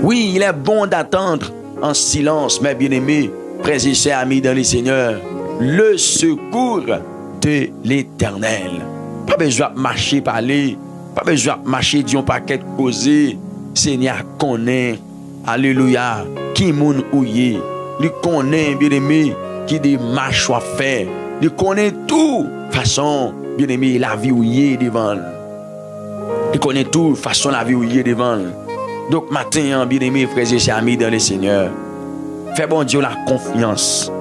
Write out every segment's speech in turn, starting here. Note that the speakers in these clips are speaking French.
Oui, il est bon d'attendre en silence, mes bien-aimés, frères et sœurs, amis dans le Seigneur, le secours de l'Éternel. Pas besoin de marcher, parler, pas besoin de marcher, disons paquet causer. Seigneur connaît, alléluia, qui moun ouye, lui connaît, bien-aimé, qui démarche soit fait, lui connaît tout, façon, bien-aimé, la vie ouye devant. Il connaît tout, façon la vie ouye devant. Donc, matin, bien-aimé, frères et sœurs, amis dans le Seigneur, fais bon Dieu la confiance.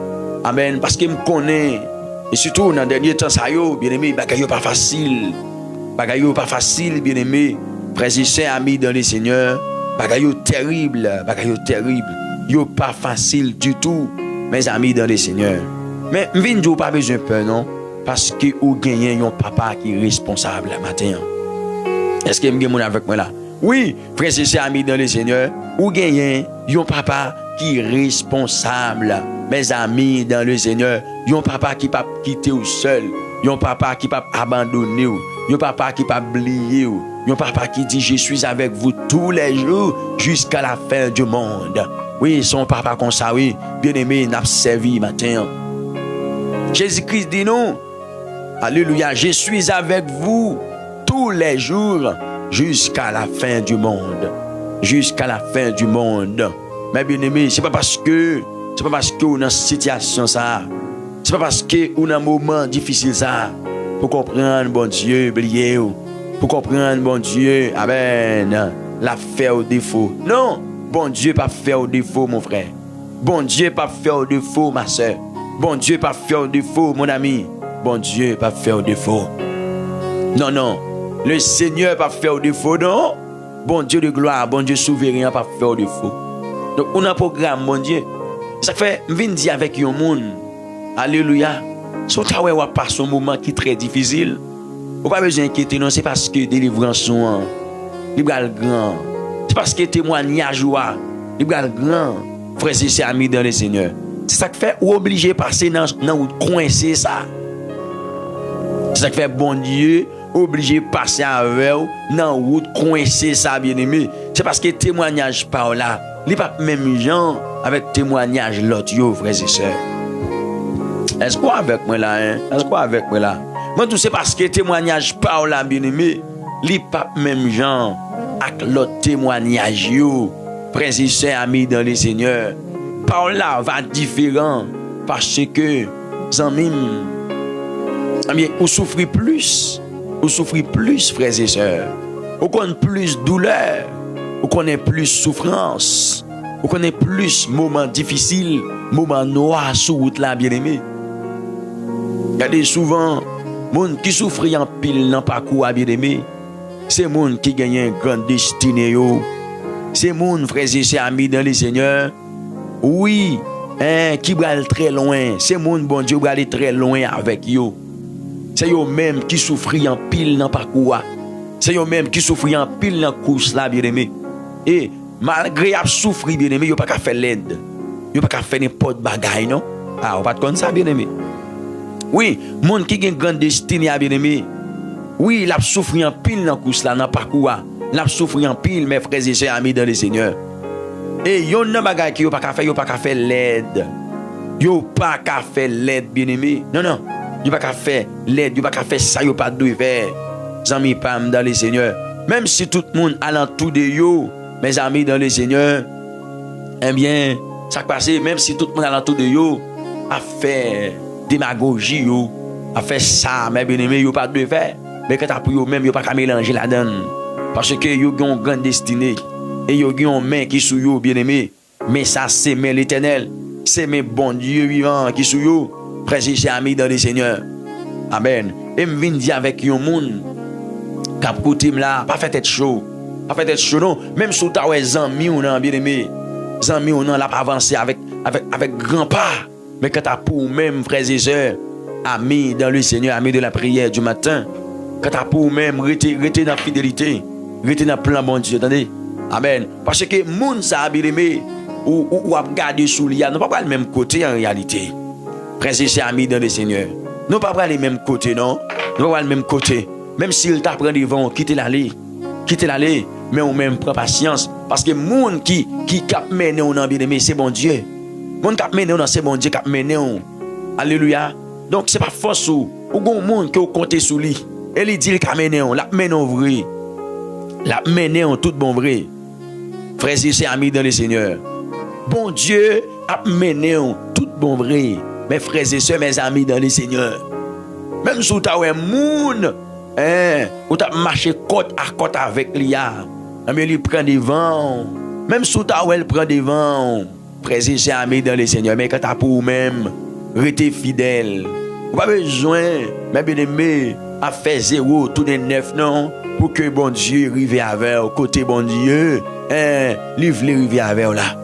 Amen. Parce qu'il me connaît. Et surtout, dans le dernier temps, ça y est, bien-aimé, bagaille pas facile. Bagaille pas facile, bien-aimé. Frères et sœurs, amis dans le Seigneur, bagaille terrible. Bagaille terrible. Yo pas facile du tout, mes amis dans le Seigneur. Mais, je ne pas besoin de peur, non? Parce que vous gagnez un papa qui est responsable matin. Est-ce que vous avez avec moi là? Oui, frères et sœurs, amis dans le Seigneur, vous gagnez un papa qui est responsable. Mes amis dans le Seigneur, un papa qui ne peut pas quitter vous seul, un papa qui ne peut pas abandonner vous, un papa qui ne peut pas oublier vous, un papa qui dit je suis avec vous tous les jours jusqu'à la fin du monde. Oui, son papa comme ça, oui, bien-aimé, n'a servi matin. Jésus-Christ dit non, alléluia, je suis avec vous tous les jours jusqu'à la fin du monde. Jusqu'à la fin du monde. Mais bien aimé, c'est pas parce que on est dans une situation ça, c'est pas parce que on a un moment difficile ça, pour comprendre bon Dieu, oublier, pour comprendre bon Dieu, amen, la faire au défaut. Non, bon Dieu pas faire au défaut mon frère. Bon Dieu pas faire au défaut ma soeur. Bon Dieu pas faire au défaut mon ami. Bon Dieu pas faire au défaut. Non, non. Le Seigneur pas faire au défaut, non. Bon Dieu de gloire, bon Dieu souverain pas faire au défaut. Donc on a un programme, mon Dieu. Ça fait, je viens dire avec un monde, alléluia. Si vous passez un moment qui est très difficile, vous n'avez pas besoin d'inquiéter, non, c'est parce que délivrance sont grand. C'est parce que témoignage est grand. Frères et sœurs amis dans le Seigneur. C'est ça qui fait, vous obligé de passer dans coincer ça. C'est ça qui fait, bon Dieu, obligé de passer avec vous, dans route coincer ça, bien aimé. C'est parce que témoignage par là, il n'y a pas même gens avec témoignage l'autre, frères et sœurs. Est-ce quoi avec moi là, hein? Est-ce quoi avec moi là? Moi, tout c'est parce que témoignage par là, bien aimé, il n'y a pas même gens avec l'autre témoignage, frères et sœurs amis dans le Seigneur. Par là va différent parce que, amis, vous souffrez plus. Vous souffrez plus, frères et sœurs. Vous connaissez plus douleur. Vous connaissez plus souffrance. Vous connaissez plus moments difficiles, moments noirs sur route là, bien aimé. Regardez souvent, les gens qui souffrent en pile dans le parcours, bien aimé, c'est les gens qui gagnent une grande destinée. C'est les gens, frères et sœurs, amis dans le Seigneur. Oui, qui vont aller très loin. C'est les gens, bon Dieu, qui vont aller très loin avec eux. C'est eux-mêmes qui souffrent en pile dans le parcours. C'est eux-mêmes qui souffrent en pile dans la course là, bien aimé. Et malgré qu'ils souffrent, bien aimé, ils n'ont pas qu'à faire l'aide. Ils n'ont pas qu'à faire n'importe bagaille, non? Ah, on va pas comme ça, bien aimé. Oui, les gens qui ont une grande destinée, bien aimé. Oui, ils souffrent en pile dans la course là, dans le parcours. Ils souffrent en pile, mes frères et sœurs amis dans le Seigneur. Et ils ont un bagaille qui n'ont pas qu'à faire, ils n'ont pas qu'à faire l'aide. Ils n'ont pas qu'à faire l'aide, bien aimé. Non, non. Ils n'ont pas qu'à faire l'aide, ils n'ont pas qu'à faire ça, ils n'ont pas de faire. Mes amis, pam dans le Seigneur. Même si tout le monde alentour de eux, mes amis dans le Seigneur, eh bien, ça passe, même si tout le monde alentour de eux a fait démagogie, a fait ça, mais bien aimé, ils n'ont pas de faire. Mais quand tu as eux-mêmes, ils n'ont pas qu'à mélanger la donne. Parce que ils ont une grande destinée. Et ils ont une main qui est sur eux, bien aimé. Mais ça, c'est l'Éternel. C'est mes bon Dieu vivant qui est sur eux. Frères et sœurs amis dans le Seigneur. Amen. Et je viens dire avec un monde qui a côté là, pas fait être chaud. Pas fait être chaud, non. Même si tu as des amis, on a bien aimé. Les amis, on a pas avancé avec grand pas. Mais quand tu as pour même, frères et sœurs, amis dans le Seigneur, amis de la prière du matin, quand tu as pour même, rester dans la fidélité, rester dans le plan bon Dieu. Attendez. Amen. Parce que les gens, ça bien aimé, ou à garder sous l'IA, nous ne pas le même côté en réalité. Frères et sœurs amis dans le Seigneur. Nous ne pas le même côté, non? Nous ne pas le même côté. Même s'il t'apprend devant, quittez l'allée, mais on même prend patience. Parce que moun qui cap mené on en bien-aimé, c'est bon Dieu. Moun cap mené on c'est bon Dieu cap mené on. Alléluia. Donc c'est pas force ou gon monde qui compter sur lui. Et il dit qu'il mené on, la mené on vrai. La mené on tout bon vrai. Frères et sœurs amis dans le Seigneur. Bon Dieu a mené on tout bon vrai. Mes frères et sœurs, mes amis dans le Seigneur. Même si tu as un monde, ou tu as marché côte à côte avec l'IA, mais il prend des vents. Même si tu as prend des vents, frères et sœurs amis dans le Seigneur, mais quand tu as pour vous-même, rester fidèle. Vous n'avez pas besoin, mes bien-aimés, à faire 0, tout de 9, non, pour que bon Dieu arrive avec au côté bon Dieu, livre les rivières avec là.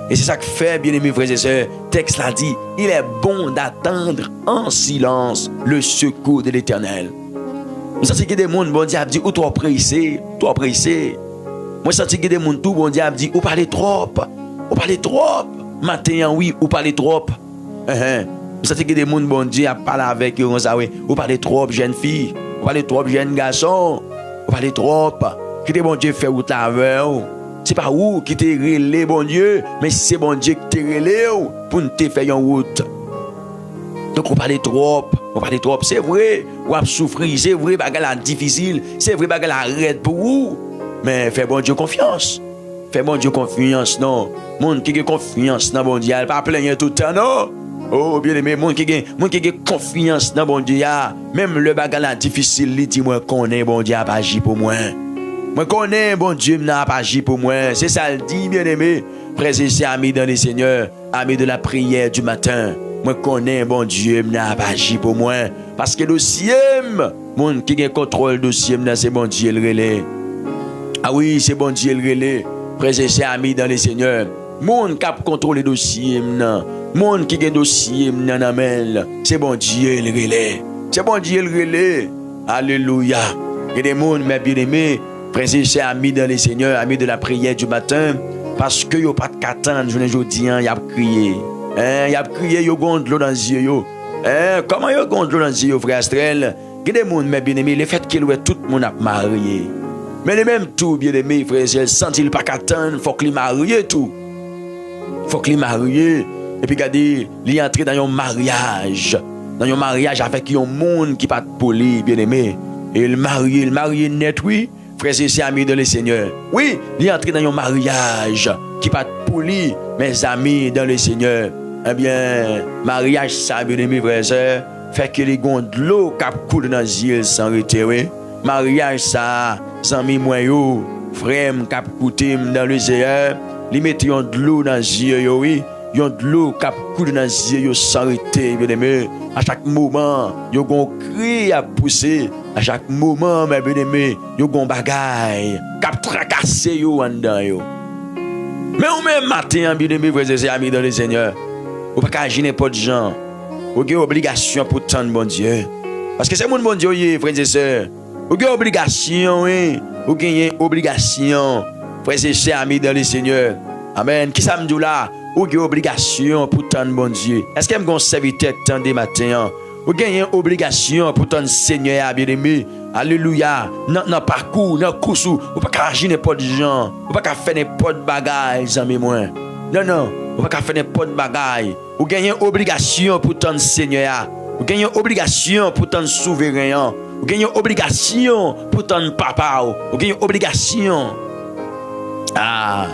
Et c'est ça que fait, bien-aimés frères et sœurs, texte l'a dit, il est bon d'attendre en silence le secours de l'Éternel. Moi, sens que des gens, bon Dieu a dit, ou trop pressé, trop pressé. Moi, sens que des gens, tout bon Dieu a dit, ou parlez trop, matin, oui, ou parlez trop. Moi, sens que des gens, bon Dieu a parlé avec eux, ou parlez trop, jeune fille, ou parlez trop, jeune garçon, ou parlez trop. Que des bon Dieu fait route là avec vous. C'est pas où qui te relé, bon Dieu, mais c'est bon Dieu qui te relé pour te faire une route. Donc on parle trop, c'est vrai, on a souffrir, c'est vrai, c'est difficile, c'est vrai, c'est arrête pour vous. Mais fais bon Dieu confiance. Fais bon Dieu confiance, non. Monde qui a confiance dans bon Dieu, il pas plaigner tout le temps, non. Oh, bien aimé, monde qui a confiance dans bon Dieu, même le bagage difficile, il dit moi qu'on est bon Dieu a pas agi pour moi. Moi connais bon Dieu n'a pas agi pour moi. C'est ça le dit, bien aimé. Frères et sœurs, amis dans les seigneurs, amis de la prière du matin. Moi connais bon Dieu n'a pas agi pour moi. Parce que le dossier, monde qui a contrôle dossier, c'est bon Dieu le relais. Ah oui, c'est bon Dieu le relais. Frères et sœurs, amis dans les seigneurs. Monde qui a contrôlé dossier, monde qui a dossier, c'est bon Dieu le relais. C'est bon Dieu le relais. Alléluia. Il y a des mondes, mes bien-aimés. Frères et sœurs, amis dans les seigneurs, amis de la prière du matin, parce que yo pas de qu'attendre, je ne dis rien, y a crié. Y a crié, yo gonde l'eau dans les yeux. Comment yo gonde l'eau dans les yeux, frère Astrel? Il y a des gens, mes bien-aimés, le fait qu'il y tout le monde a marié. Mais les mêmes tout, bien-aimés, frères et sœurs, sentent-ils pas qu'attendre, faut qu'il marie tout. Faut qu'il marie. Et puis, regardez, il est entré dans un mariage. Dans un mariage avec un monde qui pas de poli, bien-aimé. Et il marie net, oui. Frères et sœurs, amis dans le Seigneur. Oui, il est entré dans un mariage qui pas poli, mes amis dans le Seigneur. Eh bien, mariage ça, bien aimé, frères et sœurs, fait que les gondes de l'eau qui coule dans les yeux sans retirer. Mariage ça, amis moi yo, frère qui coûté dans le Seigneur, ils mettent de l'eau dans les yeux, oui. Ils ont de l'eau qui coule dans les yeux sans retirer, bien aimé. À chaque moment, ils ont un cri à pousser. À chaque moment, mes bien-aimés, yo gon bagay, k'ap tracasser yo en dedans yo. Mais au même matin, bien-aimés, frères et sœurs, amis dans le Seigneur, ou pas qu'agir n'importe gens. Ou avez obligation pour tendre bon Dieu. Parce que c'est mon bon Dieu, frères et sœurs. Ou avez obligation, oui. Ou avez obligation, frères et sœurs, amis dans le Seigneur. Amen. Qui ça me dit là? Ou avez obligation pour tendre bon Dieu. Est-ce qu'il y a un serviteur qui tend des matins? Vous avez une obligation pour ton Seigneur bien-aimé. Alléluia. Dans parcours, dans course, vous ne pouvez pas agir n'importe gens. Vous ne pouvez pas faire n'importe bagaille, amis moi. Non. Vous ne pouvez pas faire n'importe bagaille. Vous avez une obligation pour ton Seigneur. Vous avez une obligation pour ton souverain. Vous avez une obligation pour ton papa. Vous avez une obligation. Ah,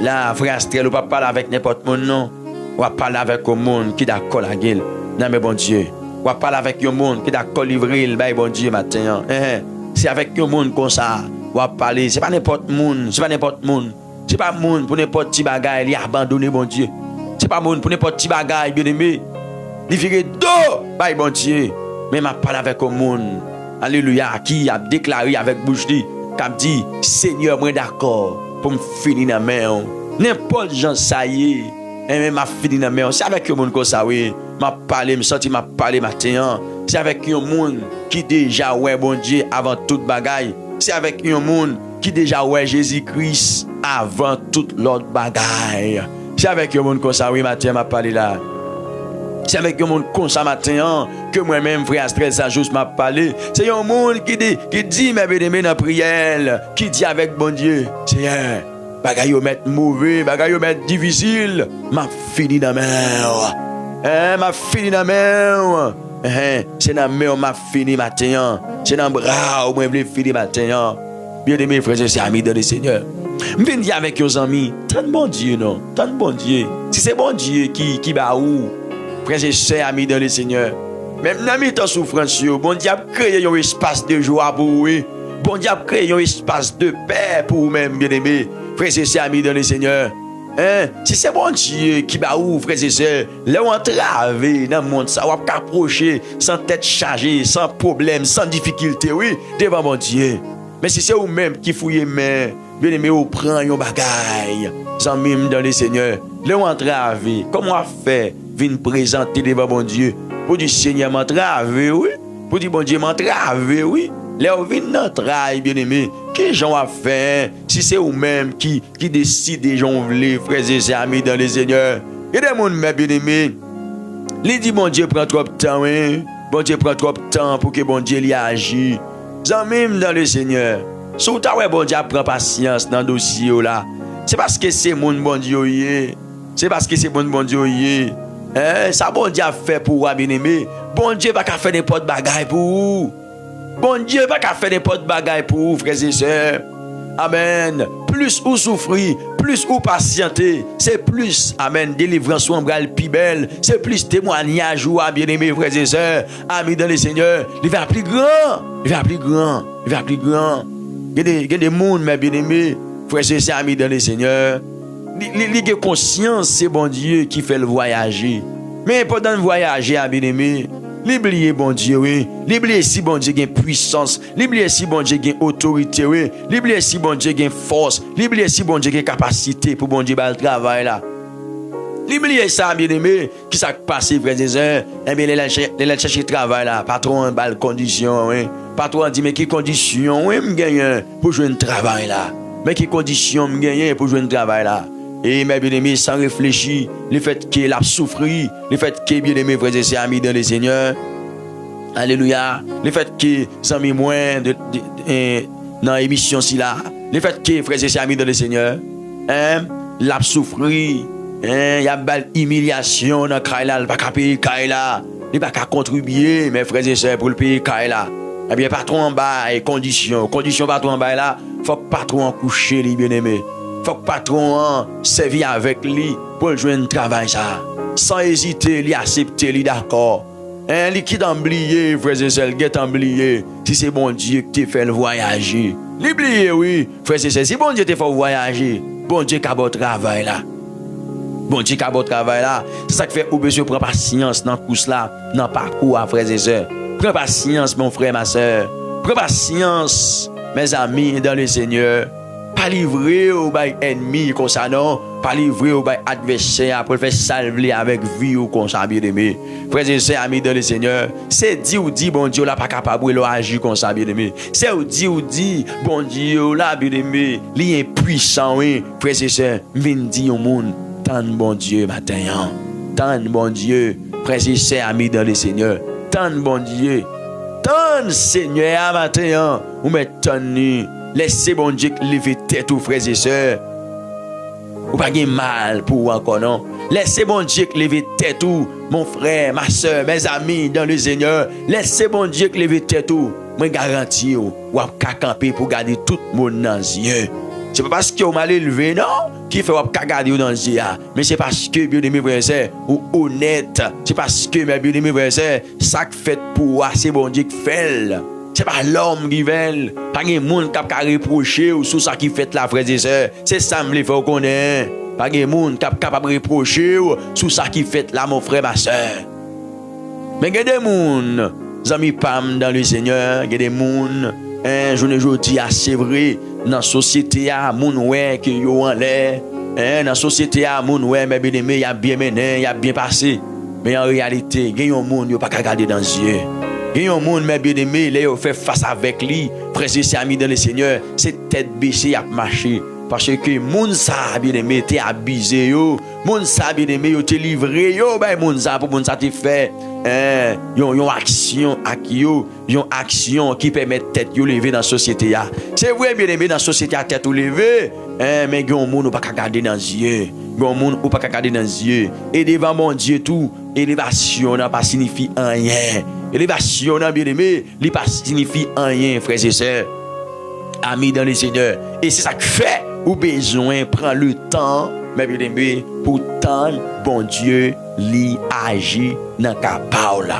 là, frère Astrel, vous ne pouvez pas parler avec n'importe monde, non. Vous va parler avec un monde qui est d'accord avec elle. Non, mais bon Dieu. On va parler avec un monde qui est d'accord livrer le bail bon Dieu matin. C'est avec un monde comme ça. On va parler. C'est pas n'importe monde. C'est pas n'importe monde. C'est pas monde pour n'importe petit bagaille. Il a abandonné bon Dieu. C'est pas monde pour n'importe petit bagaille bien aimé. Il fait dos bail bon Dieu. Mais m'a parlé avec un monde. Alléluia. Qui a déclaré avec bouche dit, qui a dit Seigneur moi d'accord pour me finir dans la main. N'importe gens ça y est. Et même m'a fini dans la main. C'est avec un monde comme ça oui. M'a parlé, me senti m'a parlé matin. C'est avec un monde qui déjà ouais bon Dieu avant toute bagaille. C'est avec un monde qui déjà ouais Jésus-Christ avant toute l'autre bagaille. C'est avec un monde comme ça oui matin m'a parlé là. C'est avec un monde comme ça matin que moi-même frère Astrel ça juste m'a parlé. C'est un monde qui dit mes bien-aimés dans prière, qui dit avec bon Dieu, Seigneur, bagay yo met mauvais, bagay yo met difficile, m'a fini dans mer. M'a fini dans mer. C'est dans mer m'a fini matin. C'est dans bras où moi vle fini matin. Bien-aimés frères et sœurs, amis dans le Seigneur. Je viens dire avec vos amis, tant bon Dieu non, tant bon Dieu. Si c'est bon Dieu qui ba ou, frères et sœurs, amis dans le Seigneur. Même dans mes temps souffrance, bon Dieu a créé un espace de joie pour vous. Bon Dieu a créé un espace de paix pour vous-même, bien-aimés. Frères et sœurs, amis dans le Seigneur. Si c'est bon Dieu qui va ouvrir, frères et sœurs, là où entraver dans le monde, ça va approcher sans tête chargée, sans problème, sans difficulté, oui, devant mon Dieu. Mais si c'est vous-même qui fouillez main, bien aimé, vous prenez un bagaille, sans même dans le Seigneur, là où entraver, comment on fait, venir présenter devant mon Dieu, pour dire Seigneur m'entraver, oui, pour dire bon Dieu m'entraver, oui. Là où vient notre travail, bien aimé, qui j'en a fait, si c'est vous-même qui décide de j'en voulez, frères et sœurs, amis dans le Seigneur. Il y a des gens, bien aimé, il dit bon Dieu prend trop de temps, hein? Bon Dieu prend trop de temps pour que bon Dieu l'y agisse. Même dans le Seigneur, si vous avez bon Dieu prend patience dans le dossier là, c'est parce que c'est mon bon Dieu, c'est parce que c'est mon bon Dieu. Ça bon Dieu a fait pour vous, bien aimé. Bon Dieu va faire n'importe bagaille pour vous. Bon Dieu va faire n'importe bagaille pour vous, frères et sœurs. Amen. Plus vous souffrez, plus vous patientez, c'est plus, amen, délivrance ou embral plus belle, c'est plus témoignage ou bien-aimés, frères et sœurs, amis dans le Seigneur. Il va plus grand, il va plus grand, il va plus grand. Il y a des mondes, mes bien-aimés, frères et sœurs, amis dans le Seigneur. Il a conscience, c'est bon Dieu qui fait le voyager. Mais pendant le voyager, bien-aimés, l'oublier bon Dieu, oui. L'oublier si bon Dieu a puissance. L'oublier si bon Dieu a autorité, oui. L'oublier si bon Dieu a force. L'oublier si bon Dieu a capacité pour bon Dieu le travail là. L'oublier ça, bien aimé, qui s'est passé, frères et sœurs. Eh bien, les chercher travail là. Patron, belle condition, oui. Patron dit, mais quelles conditions, oui, me gagne pour jouer un travail là. Mais quelles conditions me gagne pour jouer un travail là. Et mes bien-aimés, sans réfléchir, le fait qu'il a souffert, le fait qu'il est bien-aimé, frères et sœurs, amis dans le Seigneur. Alléluia. Le fait qu'il s'en mis moins dans l'émission si là. Le fait qu'il, frères et sœurs, amis dans le Seigneur, il a souffert, il y a une humiliation dans Kaila, il n'a pas payer Kaila, il n'a pas contribuer, mes frères et sœurs, pour le payer Kaila. Eh bien, patron en bas, et condition patron en bas là, il faut que patron en coucher, les bien-aimés. Faut que patron servi avec lui pour jouer un travail ça. Sans hésiter, lui accepter, lui d'accord. Lui qui t'a oublié, frères et sœurs, qui t'a oublié. Si c'est bon Dieu qui t'a fait le voyager. L'oublier, oui, frères et sœurs, si bon Dieu t'a fait voyager, bon Dieu qui a beau travail là. Bon Dieu qui a beau travail là. C'est ça qui fait au besoin prendre patience dans le course là, dans le parcours, frères et sœurs. Prends patience, mon frère, ma sœur. Prends patience, mes amis, dans le Seigneur. Pas livré au bail ennemi comme ça non, pas livré au bail adversaire pour faire salver avec vie ou comme ça bien aimé. Frères et sœurs amis dans le Seigneur, c'est dit bon Dieu là pas capable de agir comme ça bien aimé. C'est dit bon Dieu là bien aimé, il est puissant oui. Frères et sœurs, viens dire au monde tant bon Dieu matin. Tant bon Dieu, frères et sœurs amis dans le Seigneur. Tant bon Dieu. Tant Seigneur matin, ou mettons laissez bon Dieu lever tête aux frères et sœurs. Ou pas de mal pour encore non. Laissez bon Dieu lever tête ou mon frère, ma soeur, mes amis dans le Seigneur. Laissez bon Dieu lever tête ou. Moi garantis ou à camper pour garder tout le monde dans les yeux. C'est pas parce que vous m'avez élevé non qui fait que garder dans les yeux. Mais c'est parce que bien aimé frères et sœurs ou honnête. C'est parce que mes bien aimés frères et sœurs ça que fait pour c'est bon Dieu qui fait. C'est pas l'homme qui veut, pas de monde qui a reproché ou sous ça qui fait la frère et sœurs. C'est ça me le faut connaître. Pas de monde qui a capable de reprocher ou sous ça qui fait là mon frère ma sœur. Mais il y a des monde, amis pam dans le Seigneur, il y a des monde, je ne dis c'est vrai dans la société a monde ouais que yo en l'air, dans la société a monde ouais mais bien aimé, il a bien mené, il a bien passé. Mais en réalité, il y a un monde yo pas regarder dans les yeux. Il y a un monde, mes bien-aimés, il fait face avec lui. Frères et sœurs amis dans le Seigneur, c'est tête baissée à marcher. Parce que moun sa bien aimé t'es abusé yo, moun sa bien aimé yo t'es livré yo, ben moun sa pour moun sa t'es fait yon action ak yo, yon action qui permet tête yo lever dans société ya. C'est vrai bien aimé dans société à tête ou lever, mais yon moun ou pas regarder dans yeux, yon moun ou pas regarder dans yeux. Et devant mon Dieu tout, élévation n'a pas signifie rien. Élévation n'a bien aimé, li pas signifie rien frères et sœurs. Amis dans le Seigneur. Et c'est ça que fait ou besoin prend le temps, mais bien aimé, pour tant bon Dieu li agit dans ta parole.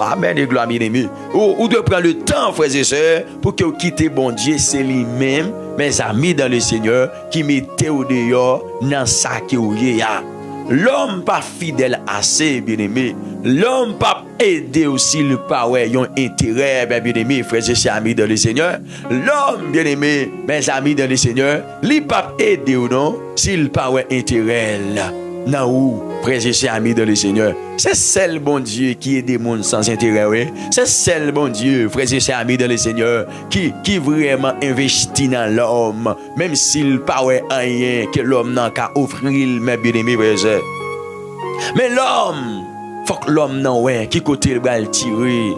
Amen et gloire bien aimé. Ou de prendre le temps frères et sœurs pour que vous quittez bon Dieu, c'est lui-même mes amis dans le Seigneur qui mettez au dehors dans ça qui ou ya. L'homme pas fidèle assez bien aimé. L'homme pas aider aussi le pas ouais yon intérêt bien aimé frères et sœurs amis dans le Seigneur. L'homme bien aimé mes amis dans le Seigneur, li pas aider ou non s'il pas ouais intérêt là. Non ou frères et sœurs amis dans le Seigneur. C'est seul bon Dieu qui aide des monde sans intérêt ouais. C'est seul bon Dieu frères et sœurs amis dans le Seigneur qui vraiment investit dans l'homme même s'il pas ouais rien que l'homme n'a qu'à offrir mes bien aimés frères et sœurs. Mais l'homme faut que l'homme non ouais qui côté il va tirer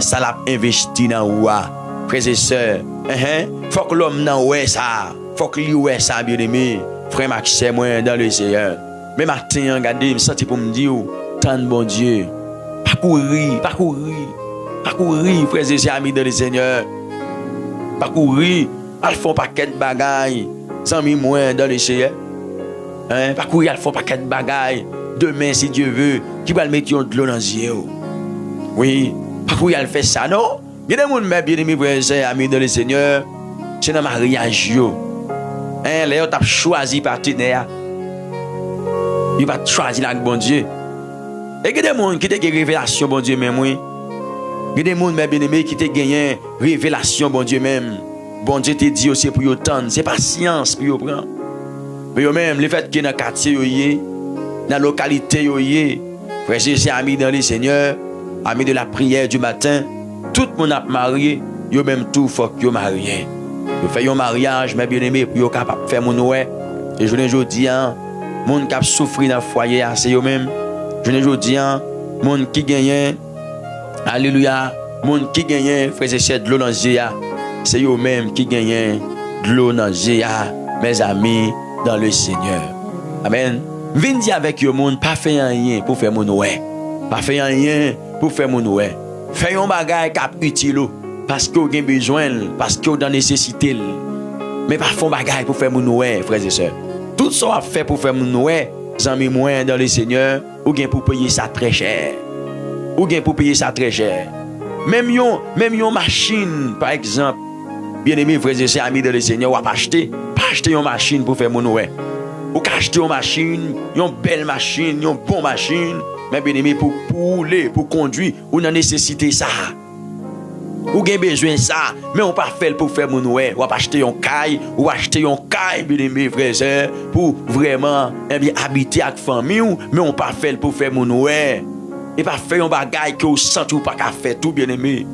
ça l'a investi dans ouah frères et sœurs faut que l'homme non ouais ça faut que lui ouais ça bien aimé frère Maxime moi dans le Seigneur. Mais matin regardez me senti pour me dire tant bon Dieu parcourir frères et sœurs amis dans le Seigneur parcourir al font paquet de bagailles amis moi dans le Seigneur parcourir al font paquet de bagailles. Demain, si Dieu veut, qui va le mettre de l'eau dans les yeux. Oui, pourquoi il fait ça, non? Il y a des gens bien aimés, frères amis dans le Seigneur, c'est dans le mariage. Là, tu as choisi partenaire. Il va choisir avec bon Dieu. Et il y a des gens qui ont une révélation, bon Dieu même, oui. Il y a des gens bien aimés qui ont gagné révélation, bon Dieu même. Bon Dieu te dit aussi pour y attendre. C'est pas science pour y prendre. Mais même, le fait qu'il y a dans le quartier, dans la localité, frères et sœurs amis dans le Seigneur, amis de la prière du matin, tout le monde a marié, yo même tout faut que yo marié. Yo fait un mariage, mais bien aimé, pour yo capable faire mon ouais. Et je ne dis pas, monde qui a souffert dans le foyer, c'est yo même. Je ne dis pas, monde qui gagne, alléluia, monde qui gagne, frères et sœurs de l'eau dans les yeux, c'est yo même qui gagne de l'eau dans les yeux, mes amis dans le Seigneur. Amen. Vin dire avec yo monde pas faire rien pour faire mon ouais. Pas faire rien pour faire mon ouais. Fais un bagage cap utile parce que vous avez besoin, parce que vous avez nécessité. Mais pas faire un bagage pour faire mon ouais, frères et sœurs. Tout ça a fait pour faire mon ouais, amis moi dans le Seigneur, ou bien pour payer ça très cher. Ou bien pour payer ça très cher. Même yon machine par exemple, bien aimé frères et sœurs amis dans le Seigneur, ou pas acheter une machine pour faire mon ouais. Ou acheter une machine, une belle machine, une bonne machine, mais bien aimé pour rouler, pour conduire, ou n'a nécessité ça. Ou avez besoin de ça, mais on pas fait pour faire mon ouais, ou acheter un caille, bien aimé frère, pour vraiment bien habiter avec famille, mais on pas fait pour faire mon ouais. Et pas faire un bagage que vous sentez ou pas qu'à faire tout bien aimé.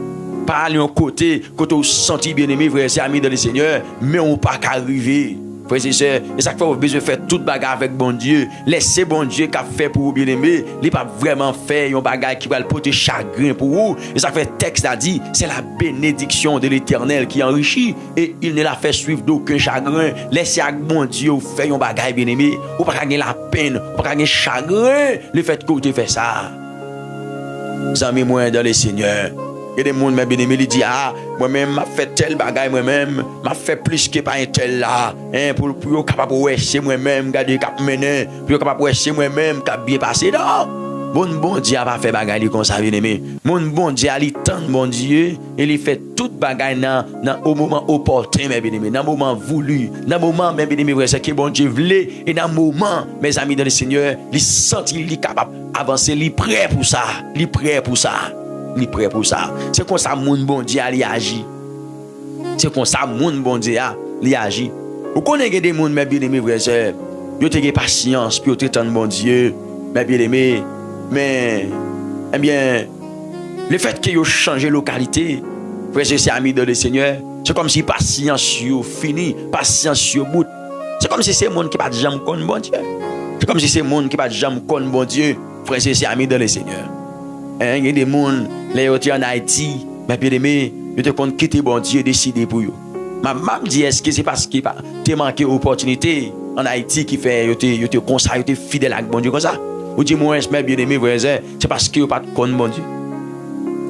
Pas aller en côté, quand vous sentez bien aimé frère, amis dans le Seigneur, mais on pas qu'à arriver. Frères et sœurs, et ça fait vous besoin de faire toute bagarre avec bon Dieu. Laissez bon Dieu qu'a fait pour vous bien aimer. Il pas vraiment fait un bagage qui va le porter chagrin pour vous. Et ça fait texte a dit, c'est la bénédiction de l'Éternel qui enrichit et il ne la fait suivre d'aucun chagrin. Laissez avec bon Dieu faire un bagage bien aimé. Ou pas gagner la peine, ou pas gagner chagrin le fait que vous fait ça. Amis moi dans le Seigneur. Il y a des gens qui bien aimé, ils disent moi-même m'a fait tel bagage moi-même, m'a fait plus que pas un tel là, pour capable wesh moi-même, garder cap mener, pour capable wesh moi-même cap bien passé non. Bon Dieu a pas fait bagage comme ça bien aimé. Bon Dieu a li tant bon Dieu et il fait tout bagage dans au moment opportun mes bien aimé, dans moment voulu, dans moment mes bien aimé vrai que bon Dieu voulait et dans moment mes amis dans le Seigneur, il senti il capable avancer, il prêt pour ça, il prêt pour ça. Il prêt pour ça. C'est comme ça mon bon Dieu a agit. C'est comme ça mon bon Dieu a agit. Vous connaissez des gens, mes bien-aimés frères et sœurs, ils ont patience, puis ils ont tant bon Dieu, mes bien-aimés. Mais, eh bien, le fait qu'ils ont changé de localité, frères et sœurs amis dans le Seigneur, C'est comme si patience yo fini, patience yo bout. C'est comme si c'est monde qui pas jamais connaît bon Dieu. C'est comme si c'est monde qui pas jamais connaît bon Dieu. Frères et sœurs amis dans le Seigneur. Il y a des monde là yo en Haïti, mais bien aimé, yo te compte quitter bon Dieu décider pour yo. M'a dit est-ce que c'est parce que tu manqué opportunité en Haïti qui fait yo te comme ça, yo te fidèle avec bon Dieu comme ça. Ou dis moi mais bien aimé frères, c'est parce que yo pas connaît bon Dieu.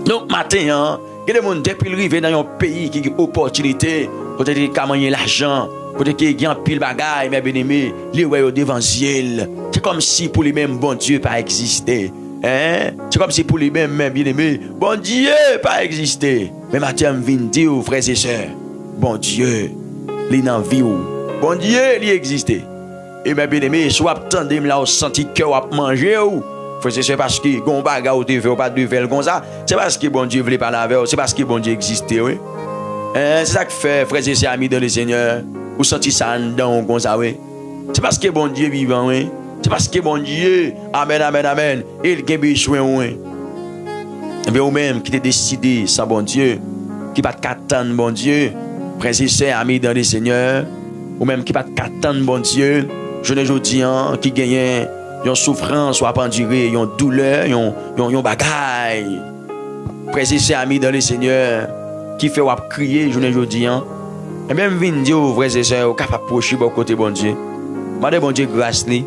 Donc matin il y a des gens depuis arrivé dans un pays qui a opportunité pour te gagner l'argent, pour te gagner pile bagaille, mais bien aimé, les ouais d'évangile. C'est comme si pour les mêmes bon Dieu pas existé. Hein? C'est comme si pour les mêmes bien aimé, bon Dieu pas existé. Mais matin je viens dire aux frères et sœurs, bon Dieu, il dans vie ou. Bon Dieu, il existe. Et bien aimé, soit attendez là au senti cœur à manger ou. C'est parce que gon baga ou te fait ou pas de faire comme ça, c'est parce que bon Dieu voulait parler avec, c'est parce que bon Dieu existait, oui. C'est ça que fait frères et sœurs amis dans le Seigneur, ou senti ça dans comme ça, oui. C'est parce que bon Dieu vivant, oui. C'est parce que bon Dieu, amen amen amen, il a besoin, oui. Et bien ou même qui t'es décidé sans bon Dieu, qui pas t'attendre bon Dieu, frères et sœurs amis dans le Seigneur, ou même qui pas t'attendre bon Dieu, je ne dis qui gagne yon souffrance, soit enduré, yon douleur, yon bagaille. Frères et sœurs amis dans le Seigneur, qui fait wap crier, je ne dis et même vin dire aux frères et sœurs, capable approcher bon côté bon Dieu. Mandez bon Dieu grâce li.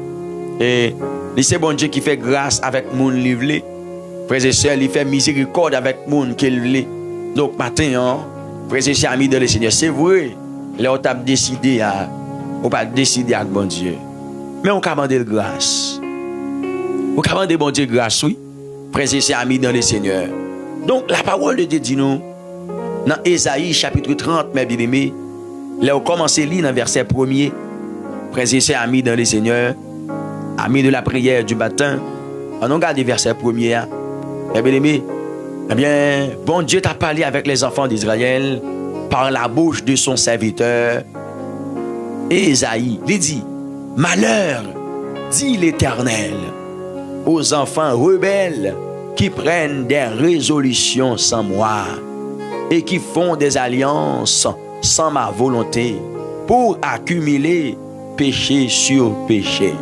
Et c'est bon Dieu qui fait grâce avec moun livre. Frères et sœurs, il fait miséricorde avec moun qui livre. Donc matin, frères et sœurs amis dans le Seigneur, c'est vrai, là on t'a décidé on pas décider avec bon Dieu. Mais on a demandé grâce. On a demandé bon Dieu grâce, oui. Frères et sœurs amis dans le Seigneur. Donc la parole de Dieu dit nous, dans Ésaïe chapitre 30, mes bien-aimés, là on commence à lire dans verset 1er. Frères et sœurs amis dans le Seigneur, amis de la prière du matin, on regarde le verset 1er. Mes bien-aimés, eh bien, bon Dieu t'a parlé avec les enfants d'Israël par la bouche de son serviteur Ésaïe. Il dit, malheur, dit l'Éternel, aux enfants rebelles qui prennent des résolutions sans moi et qui font des alliances sans ma volonté pour accumuler péché sur péché.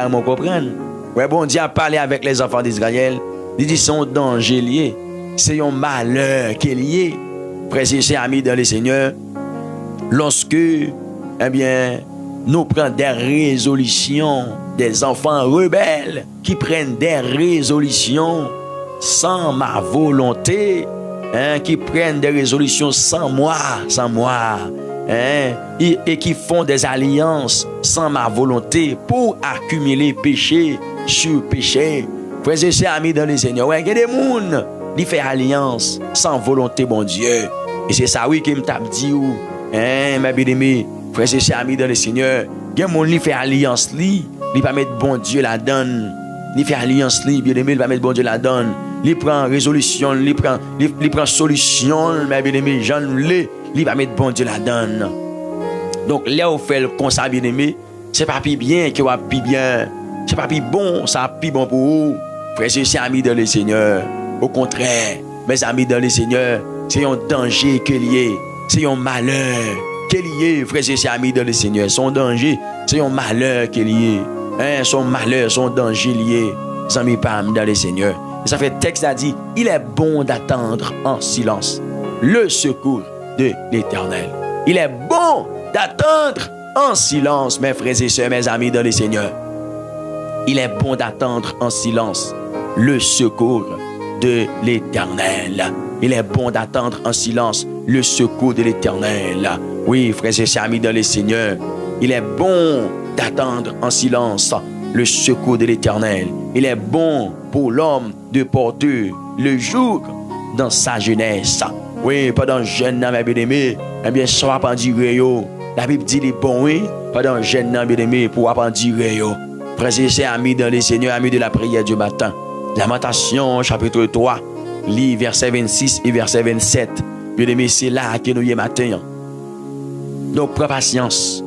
Vous comprenez? Ouais, bon Dieu a parlé avec les enfants d'Israël. Il dit son danger lié, c'est un malheur qui est lié. Frères et sœurs amis dans le Seigneur, lorsque, eh bien, nous prenons des résolutions, des enfants rebelles qui prennent des résolutions sans ma volonté, qui prennent des résolutions sans moi, et qui font des alliances sans ma volonté pour accumuler péché sur péché. Frères et sœurs amis dans le Seigneur, ouais, il y a des gens qui font alliance sans volonté, bon Dieu. Et c'est ça, oui, qui me tape dit, mes bien-aimés, frères et sœurs amis dans le Seigneur, il y a des gens qui font alliance, il va mettre bon Dieu la donne. Il fait alliance, bien-aimé, il va mettre bon Dieu la donne. Il prend résolution, il prend solution, mes bien-aimés, il va mettre bon Dieu la donne. Donc, là où fait le constat, bien-aimé, c'est pas plus bien que va plus bien. C'est pas plus bon, ça plus bon pour vous. Frères et sœurs amis dans le Seigneur. Au contraire, mes amis dans le Seigneur, c'est un danger que lié, c'est un malheur que lié, frères et sœurs amis dans le Seigneur. Son danger, c'est un malheur que lié. Son malheur, son danger lié, amis pam dans le Seigneur. Et ça fait texte a dit, il est bon d'attendre en silence le secours de l'Éternel. Il est bon d'attendre en silence, mes frères et sœurs, mes amis dans le Seigneur. Il est bon d'attendre en silence le secours de l'Éternel. Il est bon d'attendre en silence le secours de l'Éternel. Oui, frères et sœurs, amis dans le Seigneur, il est bon d'attendre en silence le secours de l'Éternel. Il est bon pour l'homme de porter le jour dans sa jeunesse. Oui, pendant jeune homme bien-aimé, eh bien, ça va pas dire yo. La Bible dit les bons, oui, pendant jeune homme bien-aimé, pour pas dire yo. Frères et sœurs, amis dans le Seigneur, amis de la prière du matin. Lamentation, chapitre 3, lit verset 26 et verset 27. Bien-aimé, c'est là que nous y est matin. Donc, prends patience.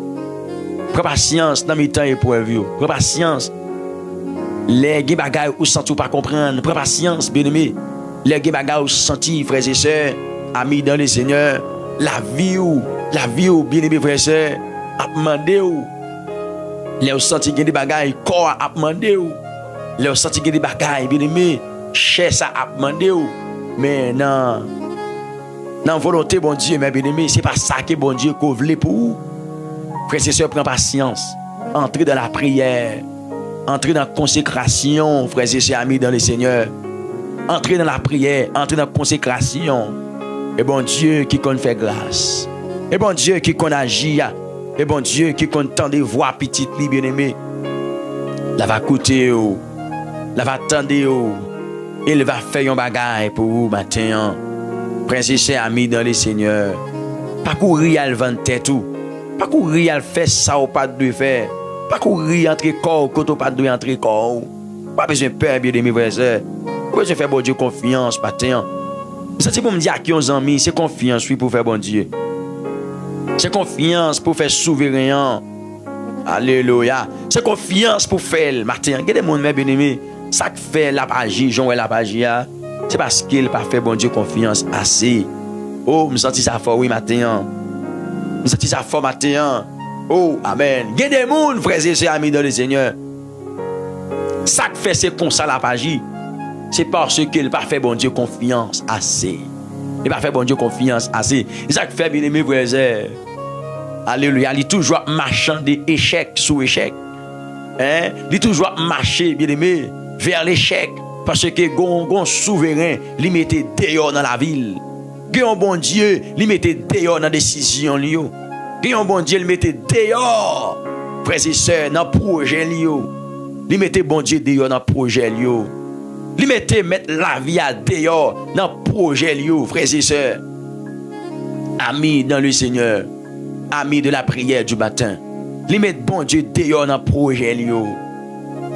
Prends patience dans mes temps épreuves. Prends patience. Les bagages ou senti ou pas comprendre. Prends patience, bien-aimé. Les bagages ou senti, frères et sœurs, amis dans le Seigneur. la vie ou, bien-aimé frère et sœur, a demandé ou. Les senti des bagailles, corps a demandé ou. Les senti des bagailles, bien-aimé, chair ça a demandé ou. Mais non, dans volonté bon Dieu, mes bien-aimés, c'est pas ça que bon Dieu voulait pour vous. Frères et sœurs, prends patience. Entrez dans la prière. Entrez dans la consécration, frères et sœurs, amis dans le Seigneur. Entrez dans la prière, entrez dans la consécration. Et bon Dieu qui compte faire grâce. Et bon Dieu qui compte agir. Et bon Dieu qui compte tendre voix petite, bien-aimé. La va écouter, la va tendre, il va faire un bagage pour vous matin. Frères et sœurs, amis dans le Seigneur. Pas courir à le vendre tête tout. Pas courir à faire ça ou pas de faire. Pas courir entre corps quand on pas de entre corps. Pas besoin de peur, bien-aimé, frères et sœurs. Pas besoin de faire bon Dieu confiance matin. Ça c'est pour me dire à qui on amis, c'est confiance oui pour faire bon Dieu. C'est confiance pour faire souverain. Alléluia. C'est confiance pour faire matin. Il y a des gens bien-aimés, ça que fait la pagie, Jean la pagie, c'est parce qu'il pas fait bon Dieu confiance assez. Oh, me senti ça fort oui matin. Me senti ça fort matin. Oh, amen. Il y a des gens, frères et sœurs, amis dans le Seigneur. Ça que fait c'est comme ça la pagie. C'est parce qu'il n'a pas fait bon Dieu confiance assez. Il n'a pas fait bon Dieu confiance assez. C'est ça que fait bien aimé frères et sœurs. Alléluia. Il est toujours marchant d'échec sous échec. Hein? Il est toujours marché, bien aimé, vers l'échec. Parce que gon souverain, il mettait dehors dans la ville. Un bon Dieu, il mettait dehors dans la décision. Un bon Dieu, il mettait dehors, frères et sœurs, dans le projet. Il mettait bon Dieu dehors dans le projet. Il mettait mettre la vie à dehors dans le projet, frères et sœurs. Amis dans le Seigneur, amis de la prière du matin. Il mettait bon Dieu dehors dans le projet.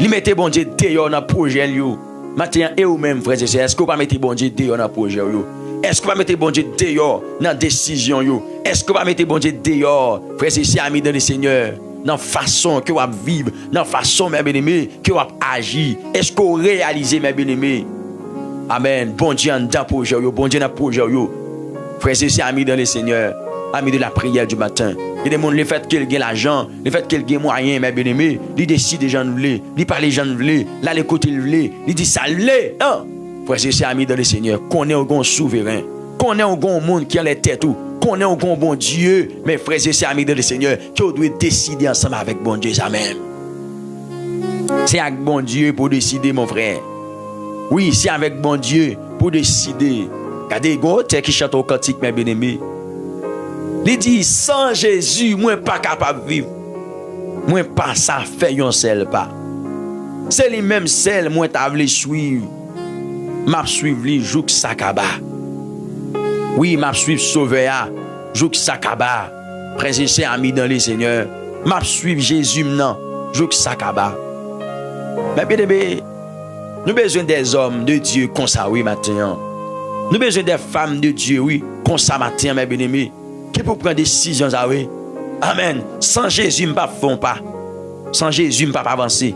Il mettait bon Dieu dehors dans le projet. Maintenant, et vous-même, frères et sœurs, est-ce que vous ne mettez bon Dieu dehors dans le projet? Est-ce que vous mettez bon Dieu dehors dans la décision? Est-ce que vous mettez bon Dieu dehors, frères et sœurs, amis dans le Seigneur? Dans la façon que vous vivez, dans la façon, mes bien-aimés, que vous agissez. Est-ce que vous réalisez, mes bien-aimés? Amen. Bon Dieu dans le projet, bon Dieu dans le projet. Frères et sœurs, amis dans le Seigneur, amis de la prière du matin. Il y a des gens, le fait qu'ils aient l'argent, le fait qu'ils aient moyen, mes bien-aimés, ils décident des gens de voler, ils parlent des gens de voler, là, les côtés de voler, ils disent ça, non. Frères et sœurs, amis dans le Seigneur, qu'on est un bon souverain, qu'on est un bon monde qui a les têtes, qu'on est un bon Dieu, mes frères et sœurs, amis dans le Seigneur, qui doit décider ensemble avec bon Dieu, ça même. C'est avec bon Dieu pour décider, mon frère. Oui, c'est avec bon Dieu pour décider. Regardez, il y a un qui chante au cantique, mes bien-aimés. Il dit, sans Jésus, moi pas capable de vivre. Moi pas ça fait un seul pas. C'est lui même seul, moi t'as voulu suivre. M'a suivre lui, jouk sakaba. Oui, m'a suivre sauveur, jouk sakaba. Frères et sœurs, amis dans le Seigneur. M'a suivre Jésus maintenant, jouk sakaba. Mais bien aimé, nous avons besoin des hommes de Dieu comme ça, oui, matin. Nous avons besoin des femmes de Dieu, oui, comme ça, matin, mes bien-aimés. Qui peut prendre des décisions, ça, oui. Amen. Sans Jésus, je ne peux pas. Sans Jésus, je ne peux pas avancer.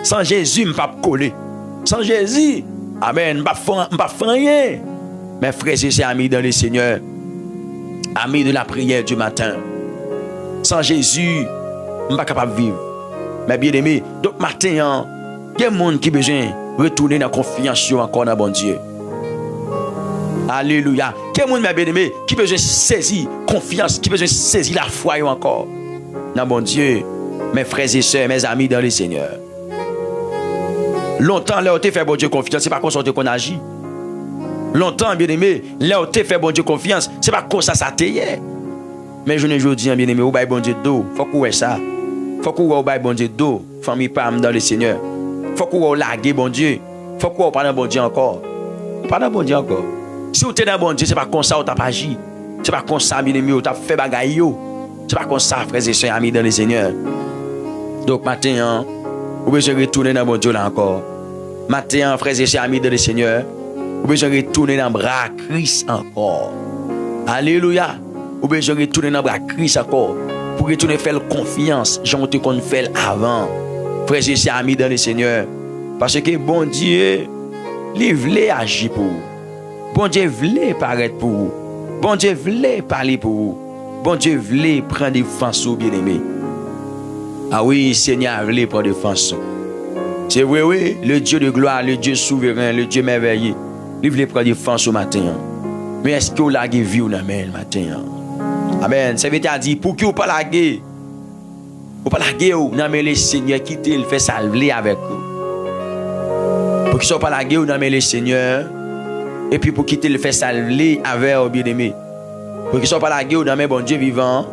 Sans Jésus, je ne peux pas coller. Sans Jésus, amen, je ne peux pas faire rien. Mes frères et sœurs, amis dans le Seigneur, amis de la prière du matin. Sans Jésus, je ne suis pas capable de vivre. Mes bien-aimés, donc matin, il y a des gens qui ont besoin de retourner dans la confiance encore dans bon Dieu. Alléluia. Quel monde, mes bien-aimés, qui besoin de saisir confiance, qui besoin de saisir la foi encore dans bon Dieu, mes frères et sœurs, mes amis dans le Seigneur. Longtemps, là où tu fais bon Dieu confiance, c'est pas comme ça qu'on agit. Longtemps, bien-aimé, là où tu fais bon Dieu confiance, c'est pas comme ça t'est. Mais je ne dis bien-aimé, ou bail bon Dieu d'eau, faut qu'on ait ça. Faut qu'on ait bail bon Dieu d'eau, famille Pam dans le Seigneur. Faut qu'on ait lagué bon Dieu. Faut qu'on ait pas dans bon Dieu encore. Pas dans bon Dieu encore. Si vous êtes dans bon Dieu, c'est pas comme ça que tu as agi. C'est pas comme ça, bien-aimé, tu as fait bagaille. C'est pas comme ça, frères et sœurs, amis dans le Seigneur. Donc, matin, vous besoin de retourner dans bon Dieu là encore. Matin, frères et sœurs, amis dans le Seigneur, vous besoin de retourner dans le bras Christ encore. Alléluia. Vous besoin de retourner dans le bras Christ encore. Pour retourner faire confiance, j'en ai qu'on fait avant. Frères et sœurs, amis dans le Seigneur. Parce que bon Dieu, il voulait agir pour vous. Bon Dieu voulait paraître pour vous. Bon Dieu voulait parler pour vous. Bon Dieu voulait prendre défense, bien-aimé. Ah oui, Seigneur voulait prendre défense. C'est vrai, oui, le Dieu de gloire, le Dieu souverain, le Dieu merveilleux. Il voulait prendre défense au matin. Mais est-ce que vous l'avez vu ou non, le matin? Amen. Ça veut dire, pour que vous ne pas la guerre, vous pas la guerre, non, mais le Seigneur quitte, il fait salver avec vous. Pour qu'ils ne soient pas la guerre, non, mais le Seigneur, et puis pour quitter, il fait salver avec vous, bien-aimé. Pour qu'ils ne soient pas la guerre, non, mais bon Dieu vivant,